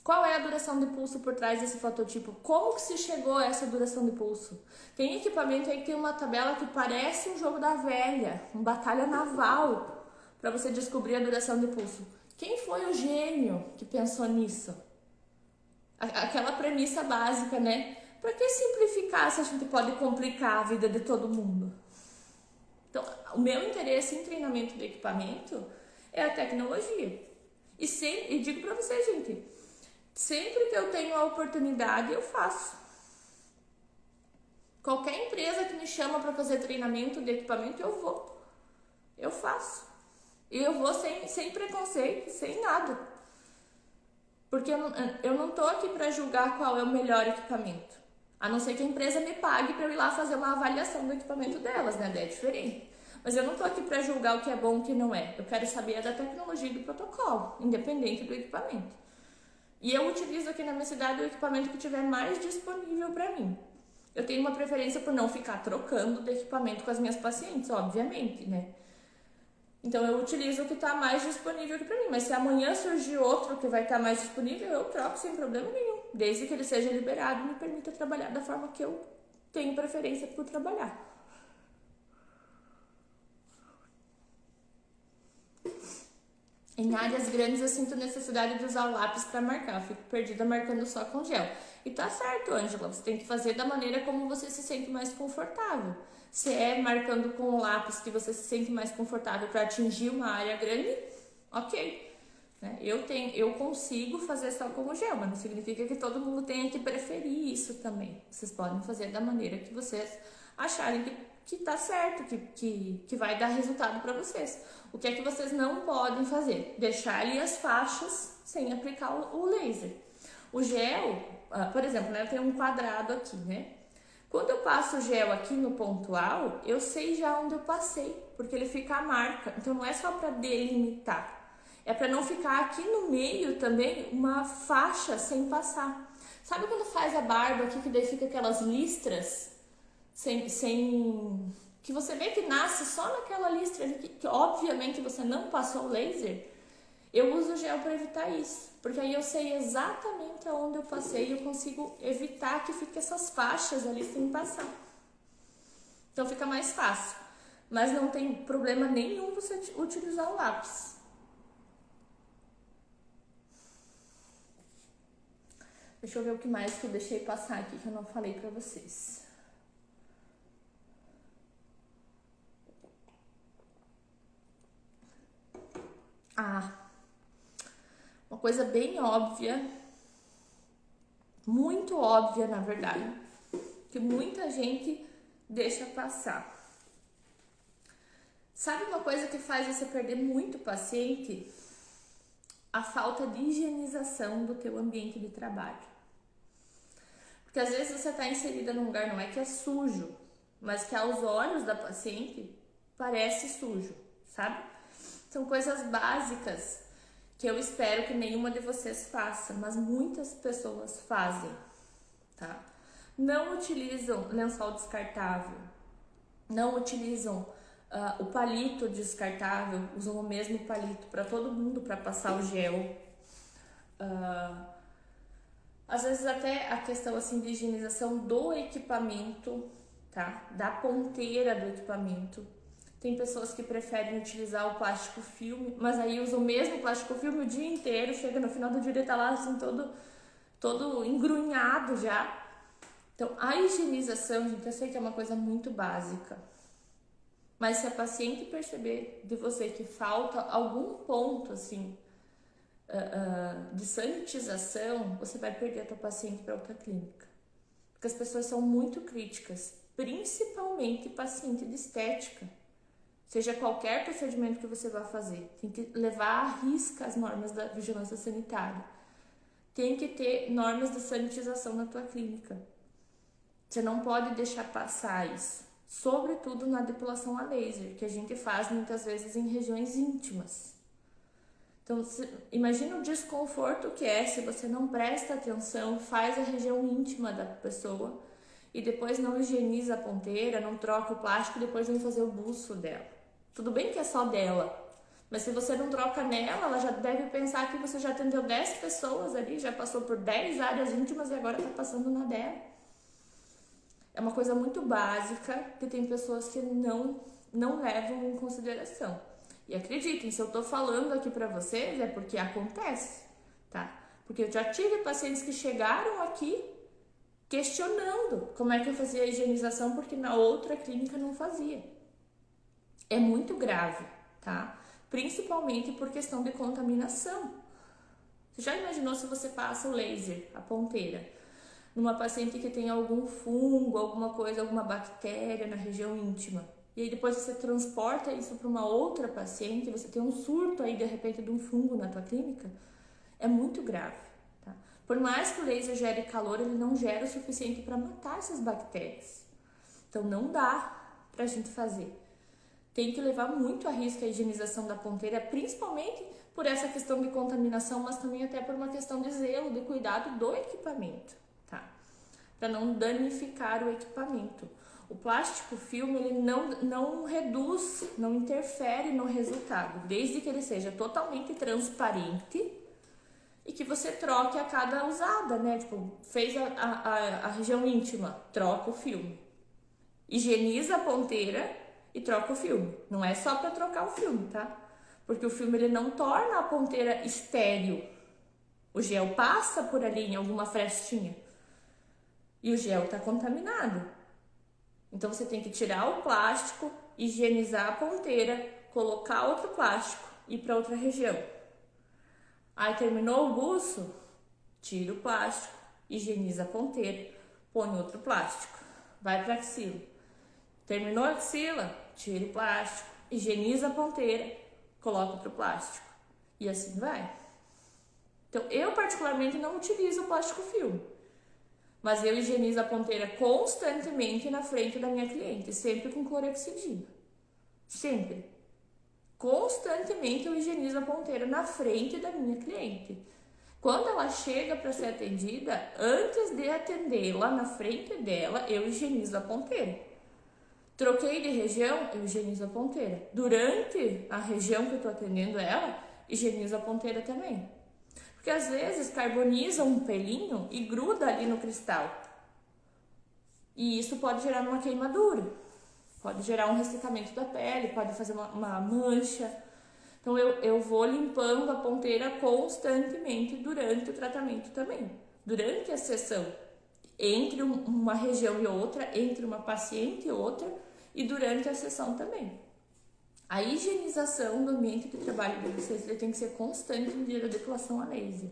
Qual é a duração de pulso por trás desse fototipo? Como que se chegou a essa duração de pulso? Tem equipamento aí que tem uma tabela que parece um jogo da velha, uma batalha naval, para você descobrir a duração de pulso. Quem foi o gênio que pensou nisso? Aquela premissa básica, né? Para que simplificar se a gente pode complicar a vida de todo mundo? Então, o meu interesse em treinamento de equipamento é a tecnologia. E digo para vocês, gente, sempre que eu tenho a oportunidade, eu faço. Qualquer empresa que me chama para fazer treinamento de equipamento, eu vou. Eu faço. E eu vou sem preconceito, sem nada. Porque eu não tô aqui para julgar qual é o melhor equipamento. A não ser que a empresa me pague para eu ir lá fazer uma avaliação do equipamento delas, né? É diferente. Mas eu não tô aqui para julgar o que é bom e o que não é. Eu quero saber da tecnologia e do protocolo, independente do equipamento. E eu utilizo aqui na minha cidade o equipamento que tiver mais disponível para mim. Eu tenho uma preferência por não ficar trocando de equipamento com as minhas pacientes, obviamente, né? Então eu utilizo o que está mais disponível aqui para mim. Mas se amanhã surgir outro que vai estar mais disponível, eu troco sem problema nenhum. Desde que ele seja liberado e me permita trabalhar da forma que eu tenho preferência por trabalhar. Em áreas grandes eu sinto necessidade de usar o lápis para marcar. Eu fico perdida marcando só com gel. E tá certo, Ângela. Você tem que fazer da maneira como você se sente mais confortável. Se é marcando com o lápis que você se sente mais confortável para atingir uma área grande, ok. Né? Eu consigo fazer só com o gel, mas não significa que todo mundo tenha que preferir isso também. Vocês podem fazer da maneira que vocês acharem que tá certo, que vai dar resultado para vocês. O que é que vocês não podem fazer? Deixar ali as faixas sem aplicar o laser. O gel, por exemplo, né, eu tenho um quadrado aqui, né? Quando eu passo o gel aqui no pontual, eu sei já onde eu passei, porque ele fica a marca. Então não é só para delimitar, é para não ficar aqui no meio também uma faixa sem passar. Sabe quando faz a barba aqui, que daí fica aquelas listras que você vê que nasce só naquela listra ali, que obviamente você não passou o laser? Eu uso gel para evitar isso, porque aí eu sei exatamente aonde eu passei e eu consigo evitar que fique essas faixas ali sem passar. Então fica mais fácil, mas não tem problema nenhum você utilizar o lápis. Deixa eu ver o que mais que eu deixei passar aqui que eu não falei pra vocês. Uma coisa bem óbvia, muito óbvia na verdade, que muita gente deixa passar. Sabe uma coisa que faz você perder muito paciente? A falta de higienização do teu ambiente de trabalho. Porque às vezes você está inserida num lugar, não é que é sujo, mas que aos olhos da paciente parece sujo, sabe? São coisas básicas que eu espero que nenhuma de vocês faça, mas muitas pessoas fazem, tá? Não utilizam lençol descartável, não utilizam o palito descartável, usam o mesmo palito para todo mundo para passar o gel. Às vezes até a questão assim de higienização do equipamento, tá? Da ponteira do equipamento. Tem pessoas que preferem utilizar o plástico filme, mas aí usam o mesmo plástico filme o dia inteiro, chega no final do dia e tá lá assim todo engrunhado já. Então a higienização, gente, eu sei que é uma coisa muito básica, mas se a paciente perceber de você que falta algum ponto assim de sanitização, você vai perder a tua paciente para outra clínica. Porque as pessoas são muito críticas, principalmente paciente de estética. Seja qualquer procedimento que você vá fazer, tem que levar à risca as normas da vigilância sanitária. Tem que ter normas de sanitização na tua clínica. Você não pode deixar passar isso. Sobretudo na depilação a laser, que a gente faz muitas vezes em regiões íntimas. Então, imagina o desconforto que é se você não presta atenção, faz a região íntima da pessoa e depois não higieniza a ponteira, não troca o plástico e depois vem fazer o buço dela. Tudo bem que é só dela, mas se você não troca nela, ela já deve pensar que você já atendeu 10 pessoas ali, já passou por 10 áreas íntimas e agora está passando na dela. É uma coisa muito básica que tem pessoas que não levam em consideração. E acreditem, se eu tô falando aqui pra vocês é porque acontece, tá? Porque eu já tive pacientes que chegaram aqui questionando como é que eu fazia a higienização porque na outra clínica não fazia. É muito grave, tá? Principalmente por questão de contaminação. Você já imaginou se você passa o laser, a ponteira, numa paciente que tem algum fungo, alguma coisa, alguma bactéria na região íntima? E aí depois você transporta isso para uma outra paciente, você tem um surto aí de repente de um fungo na tua clínica, é muito grave, tá? Por mais que o laser gere calor, ele não gera o suficiente para matar essas bactérias. Então não dá pra gente fazer. Tem que levar muito a risco a higienização da ponteira, principalmente por essa questão de contaminação, mas também até por uma questão de zelo, de cuidado do equipamento, tá? Para não danificar o equipamento. O plástico filme, ele não reduz, não interfere no resultado, desde que ele seja totalmente transparente e que você troque a cada usada, né? Tipo, fez a região íntima, troca o filme. Higieniza a ponteira e troca o filme. Não é só para trocar o filme, tá? Porque o filme ele não torna a ponteira estéril. O gel passa por ali em alguma frestinha e o gel está contaminado. Então você tem que tirar o plástico, higienizar a ponteira, colocar outro plástico e ir para outra região. Aí terminou o buço, tira o plástico, higieniza a ponteira, põe outro plástico, vai para a axila. Terminou a axila, tira o plástico, higieniza a ponteira, coloca outro plástico. E assim vai. Então, eu particularmente não utilizo o plástico filme, mas eu higienizo a ponteira constantemente na frente da minha cliente, sempre com clorexidina. Sempre. Constantemente eu higienizo a ponteira na frente da minha cliente. Quando ela chega para ser atendida, antes de atendê-la na frente dela, eu higienizo a ponteira. Troquei de região, eu higienizo a ponteira. Durante a região que eu tô atendendo ela, higieniza a ponteira também. Porque às vezes carboniza um pelinho e gruda ali no cristal. E isso pode gerar uma queimadura, pode gerar um ressecamento da pele, pode fazer uma mancha. Então eu vou limpando a ponteira constantemente durante o tratamento também, durante a sessão, entre uma região e outra, entre uma paciente e outra, e durante a sessão também. A higienização do ambiente de trabalho de vocês tem que ser constante no dia da depilação a laser.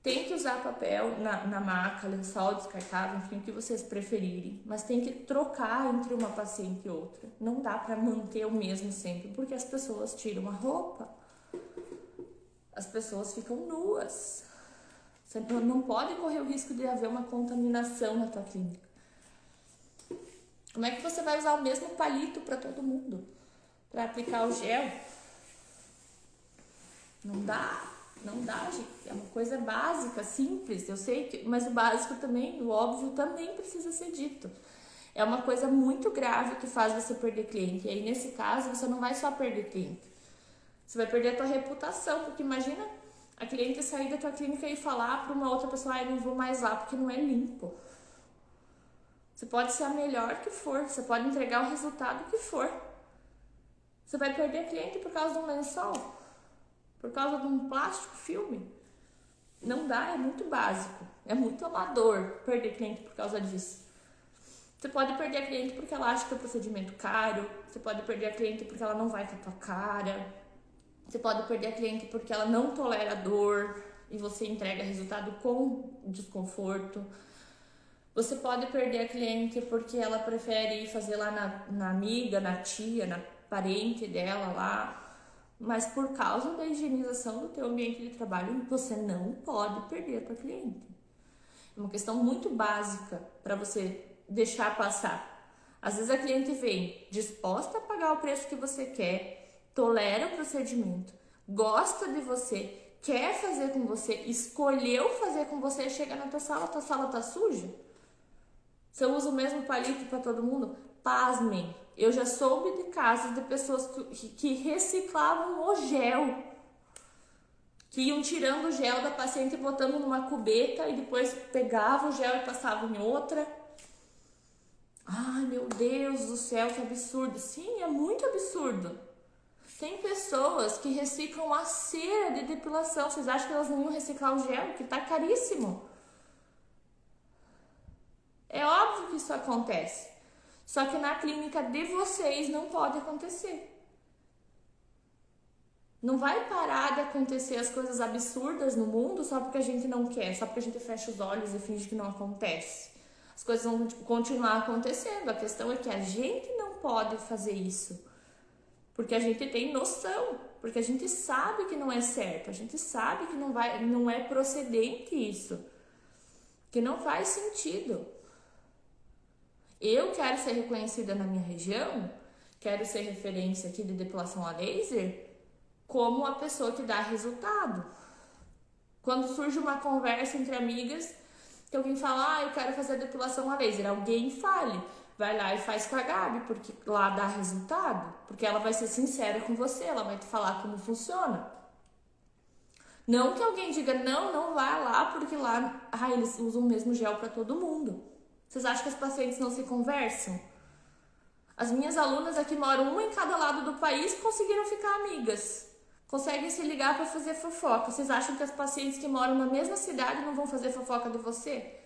Tem que usar papel na maca, lençol descartável, enfim, o que vocês preferirem. Mas tem que trocar entre uma paciente e outra. Não dá para manter o mesmo sempre, porque as pessoas tiram a roupa. As pessoas ficam nuas. Você não pode correr o risco de haver uma contaminação na tua clínica. Como é que você vai usar o mesmo palito para todo mundo? Para aplicar o gel? Não dá. Não dá, gente. É uma coisa básica, simples, eu sei que, mas o básico também, o óbvio também precisa ser dito. É uma coisa muito grave que faz você perder cliente. E aí, nesse caso, você não vai só perder cliente. Você vai perder a tua reputação, porque imagina a cliente sair da tua clínica e falar para uma outra pessoa, eu não vou mais lá porque não é limpo. Você pode ser a melhor que for, você pode entregar o resultado que for. Você vai perder cliente por causa de um lençol. Por causa de um plástico filme. Não dá, é muito básico. É muito amador perder cliente por causa disso. Você pode perder a cliente porque ela acha que é um procedimento caro. Você pode perder a cliente porque ela não vai com a tua cara. Você pode perder a cliente porque ela não tolera dor e você entrega resultado com desconforto. Você pode perder a cliente porque ela prefere ir fazer lá na amiga, na tia, na parente dela lá. Mas por causa da higienização do teu ambiente de trabalho, você não pode perder a tua cliente. É uma questão muito básica para você deixar passar. Às vezes a cliente vem disposta a pagar o preço que você quer, tolera o procedimento, gosta de você, quer fazer com você, escolheu fazer com você, chega na tua sala tá suja. Você usa o mesmo palito para todo mundo? Pasmem. Eu já soube de casos de pessoas que reciclavam o gel. Que iam tirando o gel da paciente e botando numa cubeta e depois pegavam o gel e passavam em outra. Ai, meu Deus do céu, que absurdo. Sim, é muito absurdo. Tem pessoas que reciclam a cera de depilação. Vocês acham que elas não iam reciclar o gel? Que tá caríssimo. É óbvio que isso acontece. Só que na clínica de vocês não pode acontecer. Não vai parar de acontecer as coisas absurdas no mundo só porque a gente não quer, só porque a gente fecha os olhos e finge que não acontece. As coisas vão continuar acontecendo. A questão é que a gente não pode fazer isso. Porque a gente tem noção, porque a gente sabe que não é certo, a gente sabe que não é procedente isso, que não faz sentido. Eu quero ser reconhecida na minha região, quero ser referência aqui de depilação a laser, como a pessoa que dá resultado. Quando surge uma conversa entre amigas, que alguém fala, eu quero fazer depilação a laser, alguém fale, vai lá e faz com a Gabi, porque lá dá resultado, porque ela vai ser sincera com você, ela vai te falar como funciona. Não que alguém diga, não vai lá, porque lá eles usam o mesmo gel para todo mundo. Vocês acham que as pacientes não se conversam? As minhas alunas aqui moram uma em cada lado do país, conseguiram ficar amigas. Conseguem se ligar para fazer fofoca. Vocês acham que as pacientes que moram na mesma cidade não vão fazer fofoca de você?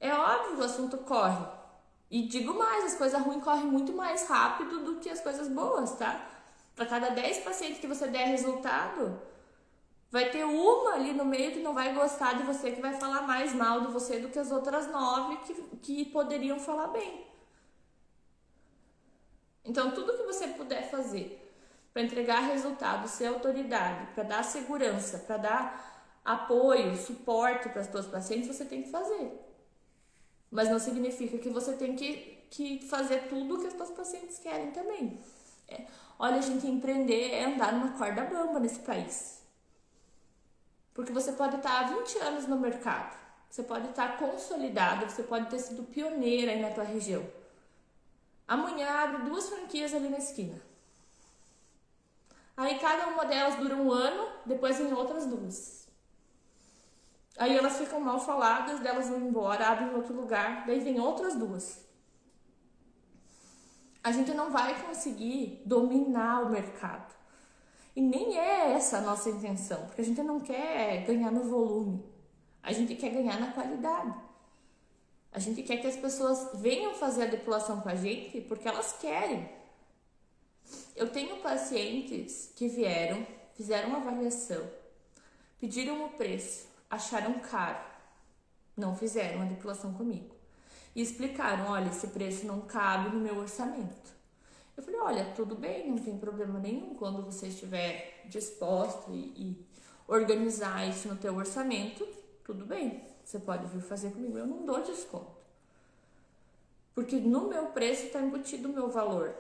É óbvio que o assunto corre. E digo mais, as coisas ruins correm muito mais rápido do que as coisas boas, tá? Para cada 10 pacientes que você der resultado, vai ter uma ali no meio que não vai gostar de você, que vai falar mais mal de você do que as outras 9 que poderiam falar bem. Então, tudo que você puder fazer para entregar resultado, ser autoridade, para dar segurança, para dar apoio, suporte para as suas pacientes, você tem que fazer. Mas não significa que você tem que fazer tudo o que as suas pacientes querem também. Olha, a gente empreender é andar numa corda bamba nesse país. Porque você pode estar há 20 anos no mercado, você pode estar consolidado, você pode ter sido pioneira aí na tua região. Amanhã abre 2 franquias ali na esquina. Aí cada uma delas dura 1 ano, depois vem outras 2. Aí elas ficam mal faladas, delas vão embora, abrem em outro lugar, daí vem outras 2. A gente não vai conseguir dominar o mercado. E nem é essa a nossa intenção, porque a gente não quer ganhar no volume. A gente quer ganhar na qualidade. A gente quer que as pessoas venham fazer a depilação com a gente porque elas querem. Eu tenho pacientes que vieram, fizeram uma avaliação, pediram o preço, acharam caro, não fizeram a depilação comigo. E explicaram, olha, esse preço não cabe no meu orçamento. Eu falei, olha, tudo bem, não tem problema nenhum. Quando você estiver disposto e organizar isso no teu orçamento, tudo bem, você pode vir fazer comigo. Eu não dou desconto. Porque no meu preço está embutido o meu valor.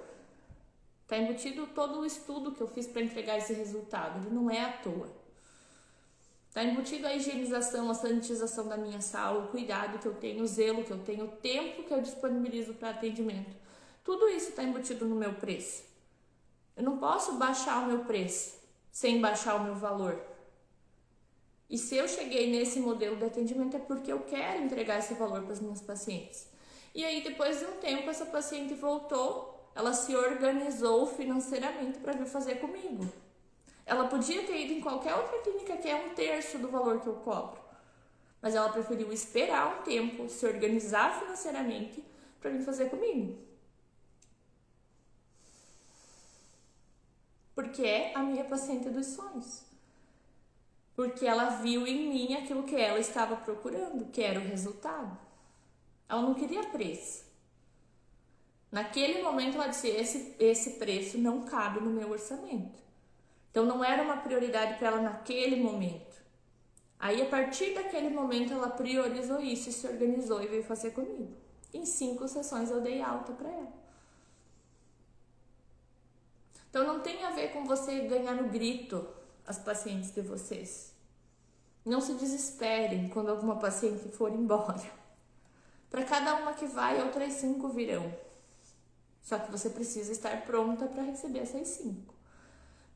Está embutido todo o estudo que eu fiz para entregar esse resultado. Ele não é à toa. Está embutido a higienização, a sanitização da minha sala, o cuidado que eu tenho, o zelo que eu tenho, o tempo que eu disponibilizo para atendimento. Tudo isso está embutido no meu preço. Eu não posso baixar o meu preço sem baixar o meu valor. E se eu cheguei nesse modelo de atendimento é porque eu quero entregar esse valor para as minhas pacientes. E aí, depois de um tempo, essa paciente voltou, ela se organizou financeiramente para vir fazer comigo. Ela podia ter ido em qualquer outra clínica que é 1/3 do valor que eu cobro. Mas ela preferiu esperar um tempo, se organizar financeiramente para vir fazer comigo. Porque é a minha paciente dos sonhos. Porque ela viu em mim aquilo que ela estava procurando, que era o resultado. Ela não queria preço. Naquele momento ela disse, esse preço não cabe no meu orçamento. Então não era uma prioridade para ela naquele momento. Aí a partir daquele momento ela priorizou isso e se organizou e veio fazer comigo. Em 5 sessões eu dei alta para ela. Então não tem a ver com você ganhar no grito as pacientes de vocês. Não se desesperem quando alguma paciente for embora. Para cada uma que vai, outras 5 virão. Só que você precisa estar pronta para receber essas 5.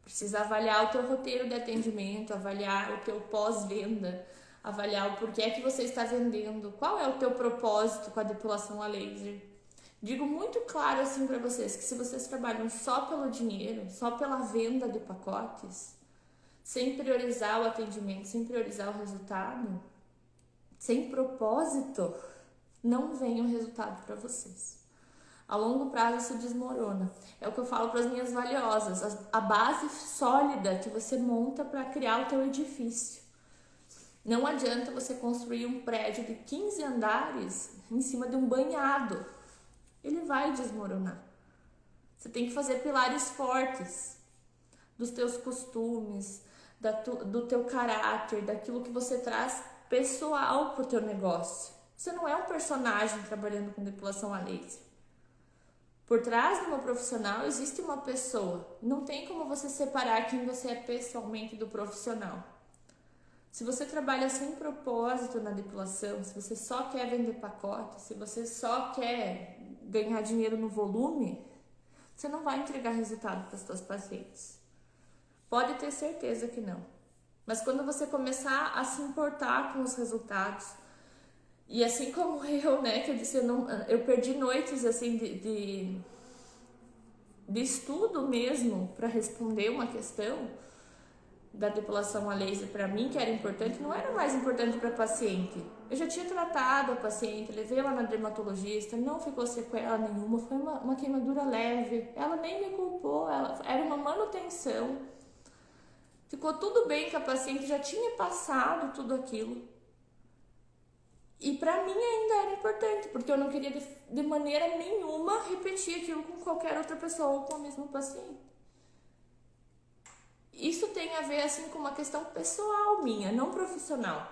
Precisa avaliar o teu roteiro de atendimento, avaliar o teu pós-venda, avaliar o porquê que você está vendendo, qual é o teu propósito com a depilação a laser. Digo muito claro assim para vocês que se vocês trabalham só pelo dinheiro, só pela venda de pacotes, sem priorizar o atendimento, sem priorizar o resultado, sem propósito, não vem o resultado para vocês. A longo prazo isso desmorona. É o que eu falo para as minhas valiosas, a base sólida que você monta para criar o teu edifício. Não adianta você construir um prédio de 15 andares em cima de um banhado. Ele vai desmoronar. Você tem que fazer pilares fortes dos teus costumes, do teu caráter, daquilo que você traz pessoal para o teu negócio. Você não é um personagem trabalhando com depilação a laser. Por trás de uma profissional existe uma pessoa. Não tem como você separar quem você é pessoalmente do profissional. Se você trabalha sem propósito na depilação, se você só quer vender pacote, se você só quer ganhar dinheiro no volume, você não vai entregar resultado para as suas pacientes. Pode ter certeza que não. Mas quando você começar a se importar com os resultados, e assim como eu, né, que eu disse, eu perdi noites assim de estudo mesmo para responder uma questão da depilação a laser para mim, que era importante, não era mais importante para a paciente. Eu já tinha tratado a paciente, levei ela na dermatologista, não ficou sequela nenhuma, foi uma queimadura leve, ela nem me culpou, era uma manutenção. Ficou tudo bem que a paciente já tinha passado tudo aquilo. E para mim ainda era importante, porque eu não queria de maneira nenhuma repetir aquilo com qualquer outra pessoa ou com a mesma paciente. Isso tem a ver assim com uma questão pessoal minha, não profissional.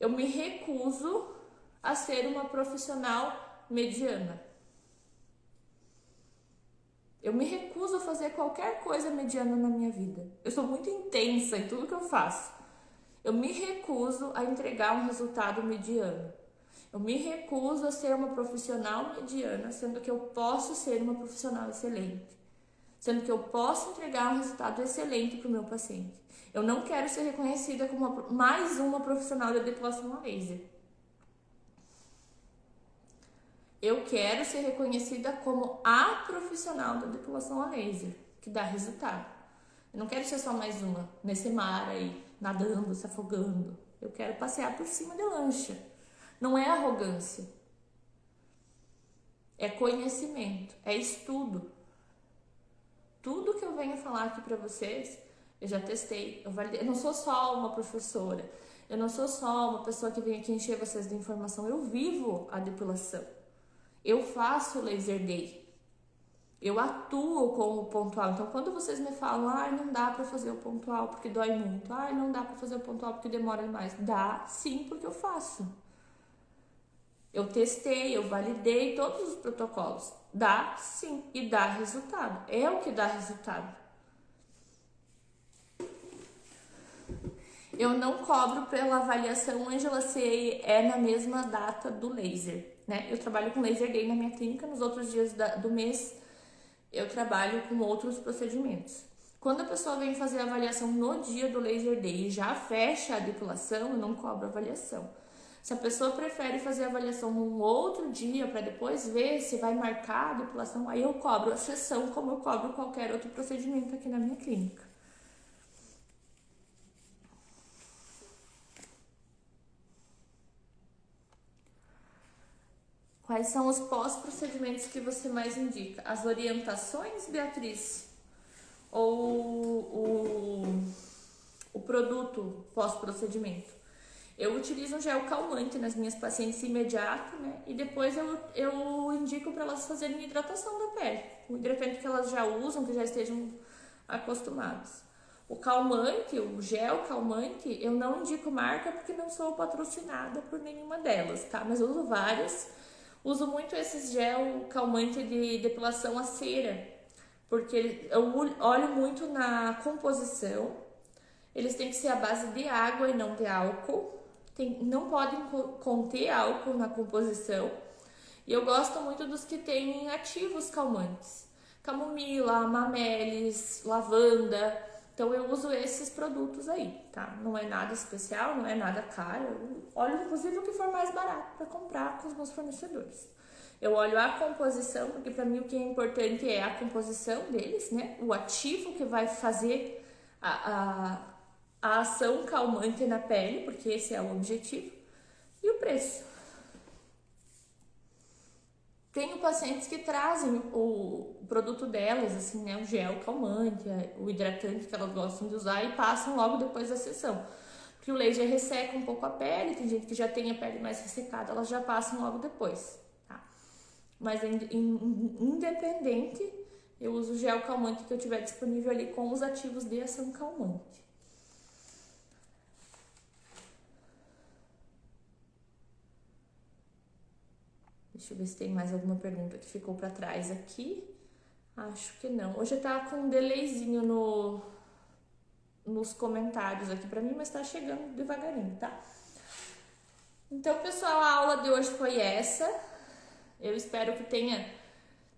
Eu me recuso a ser uma profissional mediana. Eu me recuso a fazer qualquer coisa mediana na minha vida. Eu sou muito intensa em tudo que eu faço. Eu me recuso a entregar um resultado mediano. Eu me recuso a ser uma profissional mediana, sendo que eu posso ser uma profissional excelente. sendo que eu posso entregar um resultado excelente para o meu paciente. Eu não quero ser reconhecida como mais uma profissional da depilação a laser. Eu quero ser reconhecida como a profissional da depilação a laser, que dá resultado. Eu não quero ser só mais uma nesse mar aí, nadando, se afogando. Eu quero passear por cima da lancha. Não é arrogância. É conhecimento, é estudo. Tudo que eu venho falar aqui para vocês, eu já testei, eu validei. Eu não sou só uma professora, eu não sou só uma pessoa que vem aqui encher vocês de informação. Eu vivo a depilação. Eu faço laser day. Eu atuo com o pontual. Então, quando vocês me falam, não dá para fazer o pontual porque dói muito. Não dá para fazer o pontual porque demora demais. Dá, sim, porque eu faço. Eu testei, eu validei todos os protocolos. Dá, sim, e dá resultado. É o que dá resultado. Eu não cobro pela avaliação, Angela, se é na mesma data do laser, né? Eu trabalho com laser day na minha clínica, nos outros dias do mês eu trabalho com outros procedimentos. Quando a pessoa vem fazer a avaliação no dia do laser day e já fecha a depilação, eu não cobro avaliação. Se a pessoa prefere fazer a avaliação num outro dia para depois ver se vai marcar a depilação, aí eu cobro a sessão como eu cobro qualquer outro procedimento aqui na minha clínica. Quais são os pós-procedimentos que você mais indica? As orientações, Beatriz? Ou o produto pós-procedimento? Eu utilizo um gel calmante nas minhas pacientes imediato, né? E depois eu indico para elas fazerem hidratação da pele. O hidratante que elas já usam, que já estejam acostumadas. O calmante, o gel calmante, eu não indico marca porque não sou patrocinada por nenhuma delas, tá? Mas eu uso várias. Uso muito esses gel calmante de depilação a cera, porque eu olho muito na composição. Eles têm que ser à base de água e não de álcool. Não podem conter álcool na composição. E eu gosto muito dos que têm ativos calmantes. Camomila, mamelis, lavanda. Então eu uso esses produtos aí, tá? Não é nada especial, não é nada caro. Eu olho inclusive o que for mais barato para comprar com os meus fornecedores. Eu olho a composição, porque para mim o que é importante é a composição deles, né? O ativo que vai fazer a ação calmante na pele, porque esse é o objetivo, e o preço. Tenho pacientes que trazem o produto delas, assim, né, o gel calmante, o hidratante que elas gostam de usar e passam logo depois da sessão. Porque o laser resseca um pouco a pele, tem gente que já tem a pele mais ressecada, elas já passam logo depois, tá? Mas independente, eu uso o gel calmante que eu tiver disponível ali com os ativos de ação calmante. Deixa eu ver se tem mais alguma pergunta que ficou para trás aqui. Acho que não. Hoje tá com um delayzinho nos comentários aqui para mim, mas tá chegando devagarinho, tá? Então, pessoal, a aula de hoje foi essa. Eu espero que tenha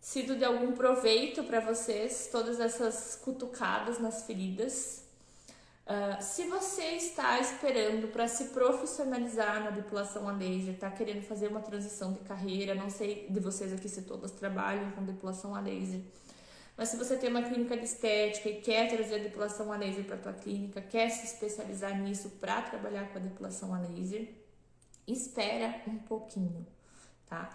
sido de algum proveito para vocês, todas essas cutucadas nas feridas. Se você está esperando para se profissionalizar na depilação a laser, está querendo fazer uma transição de carreira, não sei de vocês aqui se todas trabalham com depilação a laser, mas se você tem uma clínica de estética e quer trazer a depilação a laser para a tua clínica, quer se especializar nisso para trabalhar com a depilação a laser, espera um pouquinho, tá?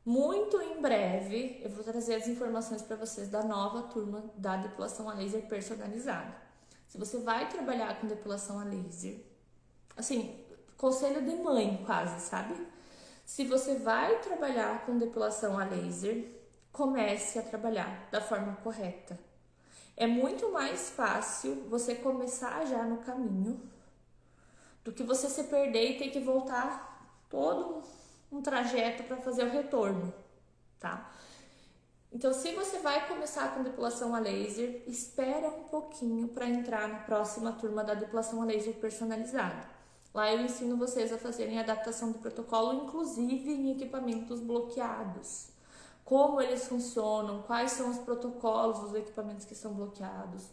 Muito em breve eu vou trazer as informações para vocês da nova turma da depilação a laser personalizada. Se você vai trabalhar com depilação a laser, assim, conselho de mãe quase, sabe? Se você vai trabalhar com depilação a laser, comece a trabalhar da forma correta. É muito mais fácil você começar já no caminho do que você se perder e ter que voltar todo um trajeto para fazer o retorno, tá? Então, se você vai começar com depilação a laser, espera um pouquinho para entrar na próxima turma da depilação a laser personalizada. Lá eu ensino vocês a fazerem adaptação do protocolo, inclusive em equipamentos bloqueados, como eles funcionam, quais são os protocolos dos equipamentos que são bloqueados,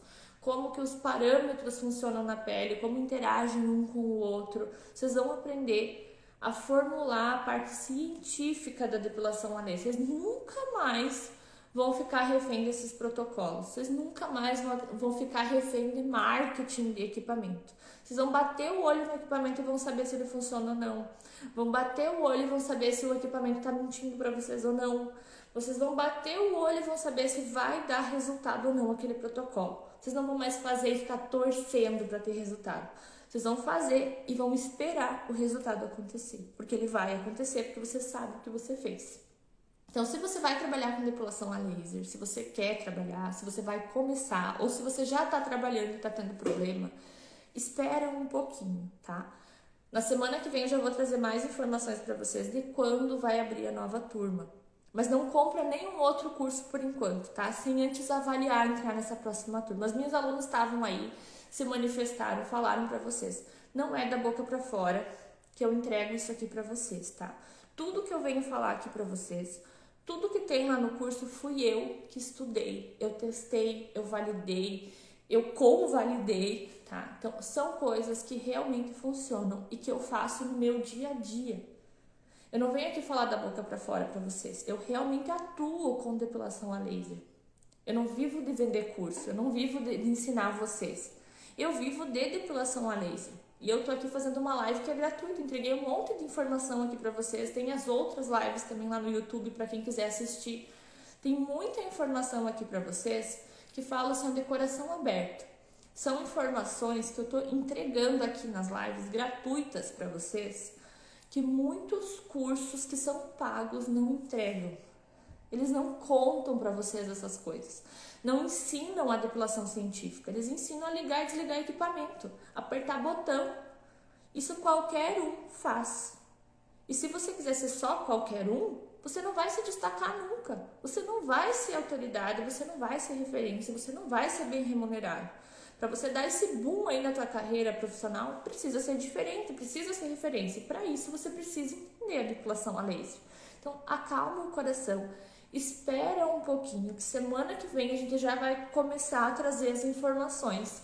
como que os parâmetros funcionam na pele, como interagem um com o outro. Vocês vão aprender a formular a parte científica da depilação a laser. Vocês nunca mais vão ficar refém desses protocolos. Vocês nunca mais vão ficar refém de marketing de equipamento. Vocês vão bater o olho no equipamento e vão saber se ele funciona ou não. Vão bater o olho e vão saber se o equipamento está mentindo para vocês ou não. Vocês vão bater o olho e vão saber se vai dar resultado ou não aquele protocolo. Vocês não vão mais fazer e ficar torcendo para ter resultado. Vocês vão fazer e vão esperar o resultado acontecer. Porque ele vai acontecer, porque você sabe o que você fez. Então, se você vai trabalhar com depilação a laser, se você quer trabalhar, se você vai começar, ou se você já está trabalhando e está tendo problema, espera um pouquinho, tá? Na semana que vem eu já vou trazer mais informações para vocês de quando vai abrir a nova turma. Mas não compra nenhum outro curso por enquanto, tá? Sem antes avaliar entrar nessa próxima turma. As minhas alunas estavam aí, se manifestaram, falaram para vocês. Não é da boca para fora que eu entrego isso aqui para vocês, tá? Tudo que eu venho falar aqui para vocês, tudo que tem lá no curso fui eu que estudei, eu testei, eu validei, eu convalidei, tá? Então, são coisas que realmente funcionam e que eu faço no meu dia a dia. Eu não venho aqui falar da boca para fora para vocês. Eu realmente atuo com depilação a laser. Eu não vivo de vender curso, eu não vivo de ensinar vocês. Eu vivo de depilação a laser. E eu tô aqui fazendo uma live que é gratuita. Entreguei um monte de informação aqui para vocês. Tem as outras lives também lá no YouTube para quem quiser assistir. Tem muita informação aqui para vocês que falam sobre decoração aberta. São informações que eu tô entregando aqui nas lives gratuitas para vocês, que muitos cursos que são pagos não entregam. Eles não contam para vocês essas coisas. Não ensinam a depilação científica. Eles ensinam a ligar e desligar equipamento, apertar botão. Isso qualquer um faz. E se você quiser ser só qualquer um, você não vai se destacar nunca. Você não vai ser autoridade, você não vai ser referência, você não vai ser bem remunerado. Para você dar esse boom aí na tua carreira profissional, precisa ser diferente, precisa ser referência. E para isso você precisa entender a depilação a laser. Então, acalma o coração, espera um pouquinho, que semana que vem a gente já vai começar a trazer as informações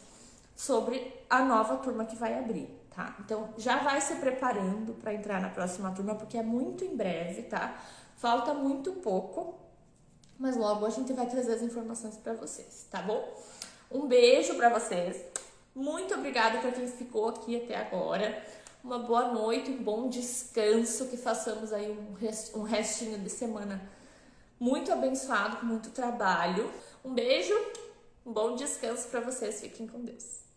sobre a nova turma que vai abrir, tá? Então, já vai se preparando para entrar na próxima turma, porque é muito em breve, tá? Falta muito pouco, mas logo a gente vai trazer as informações para vocês, tá bom? Um beijo para vocês. Muito obrigada para quem ficou aqui até agora. Uma boa noite, um bom descanso, que façamos aí um restinho de semana muito abençoado, com muito trabalho. Um beijo, um bom descanso para vocês. Fiquem com Deus.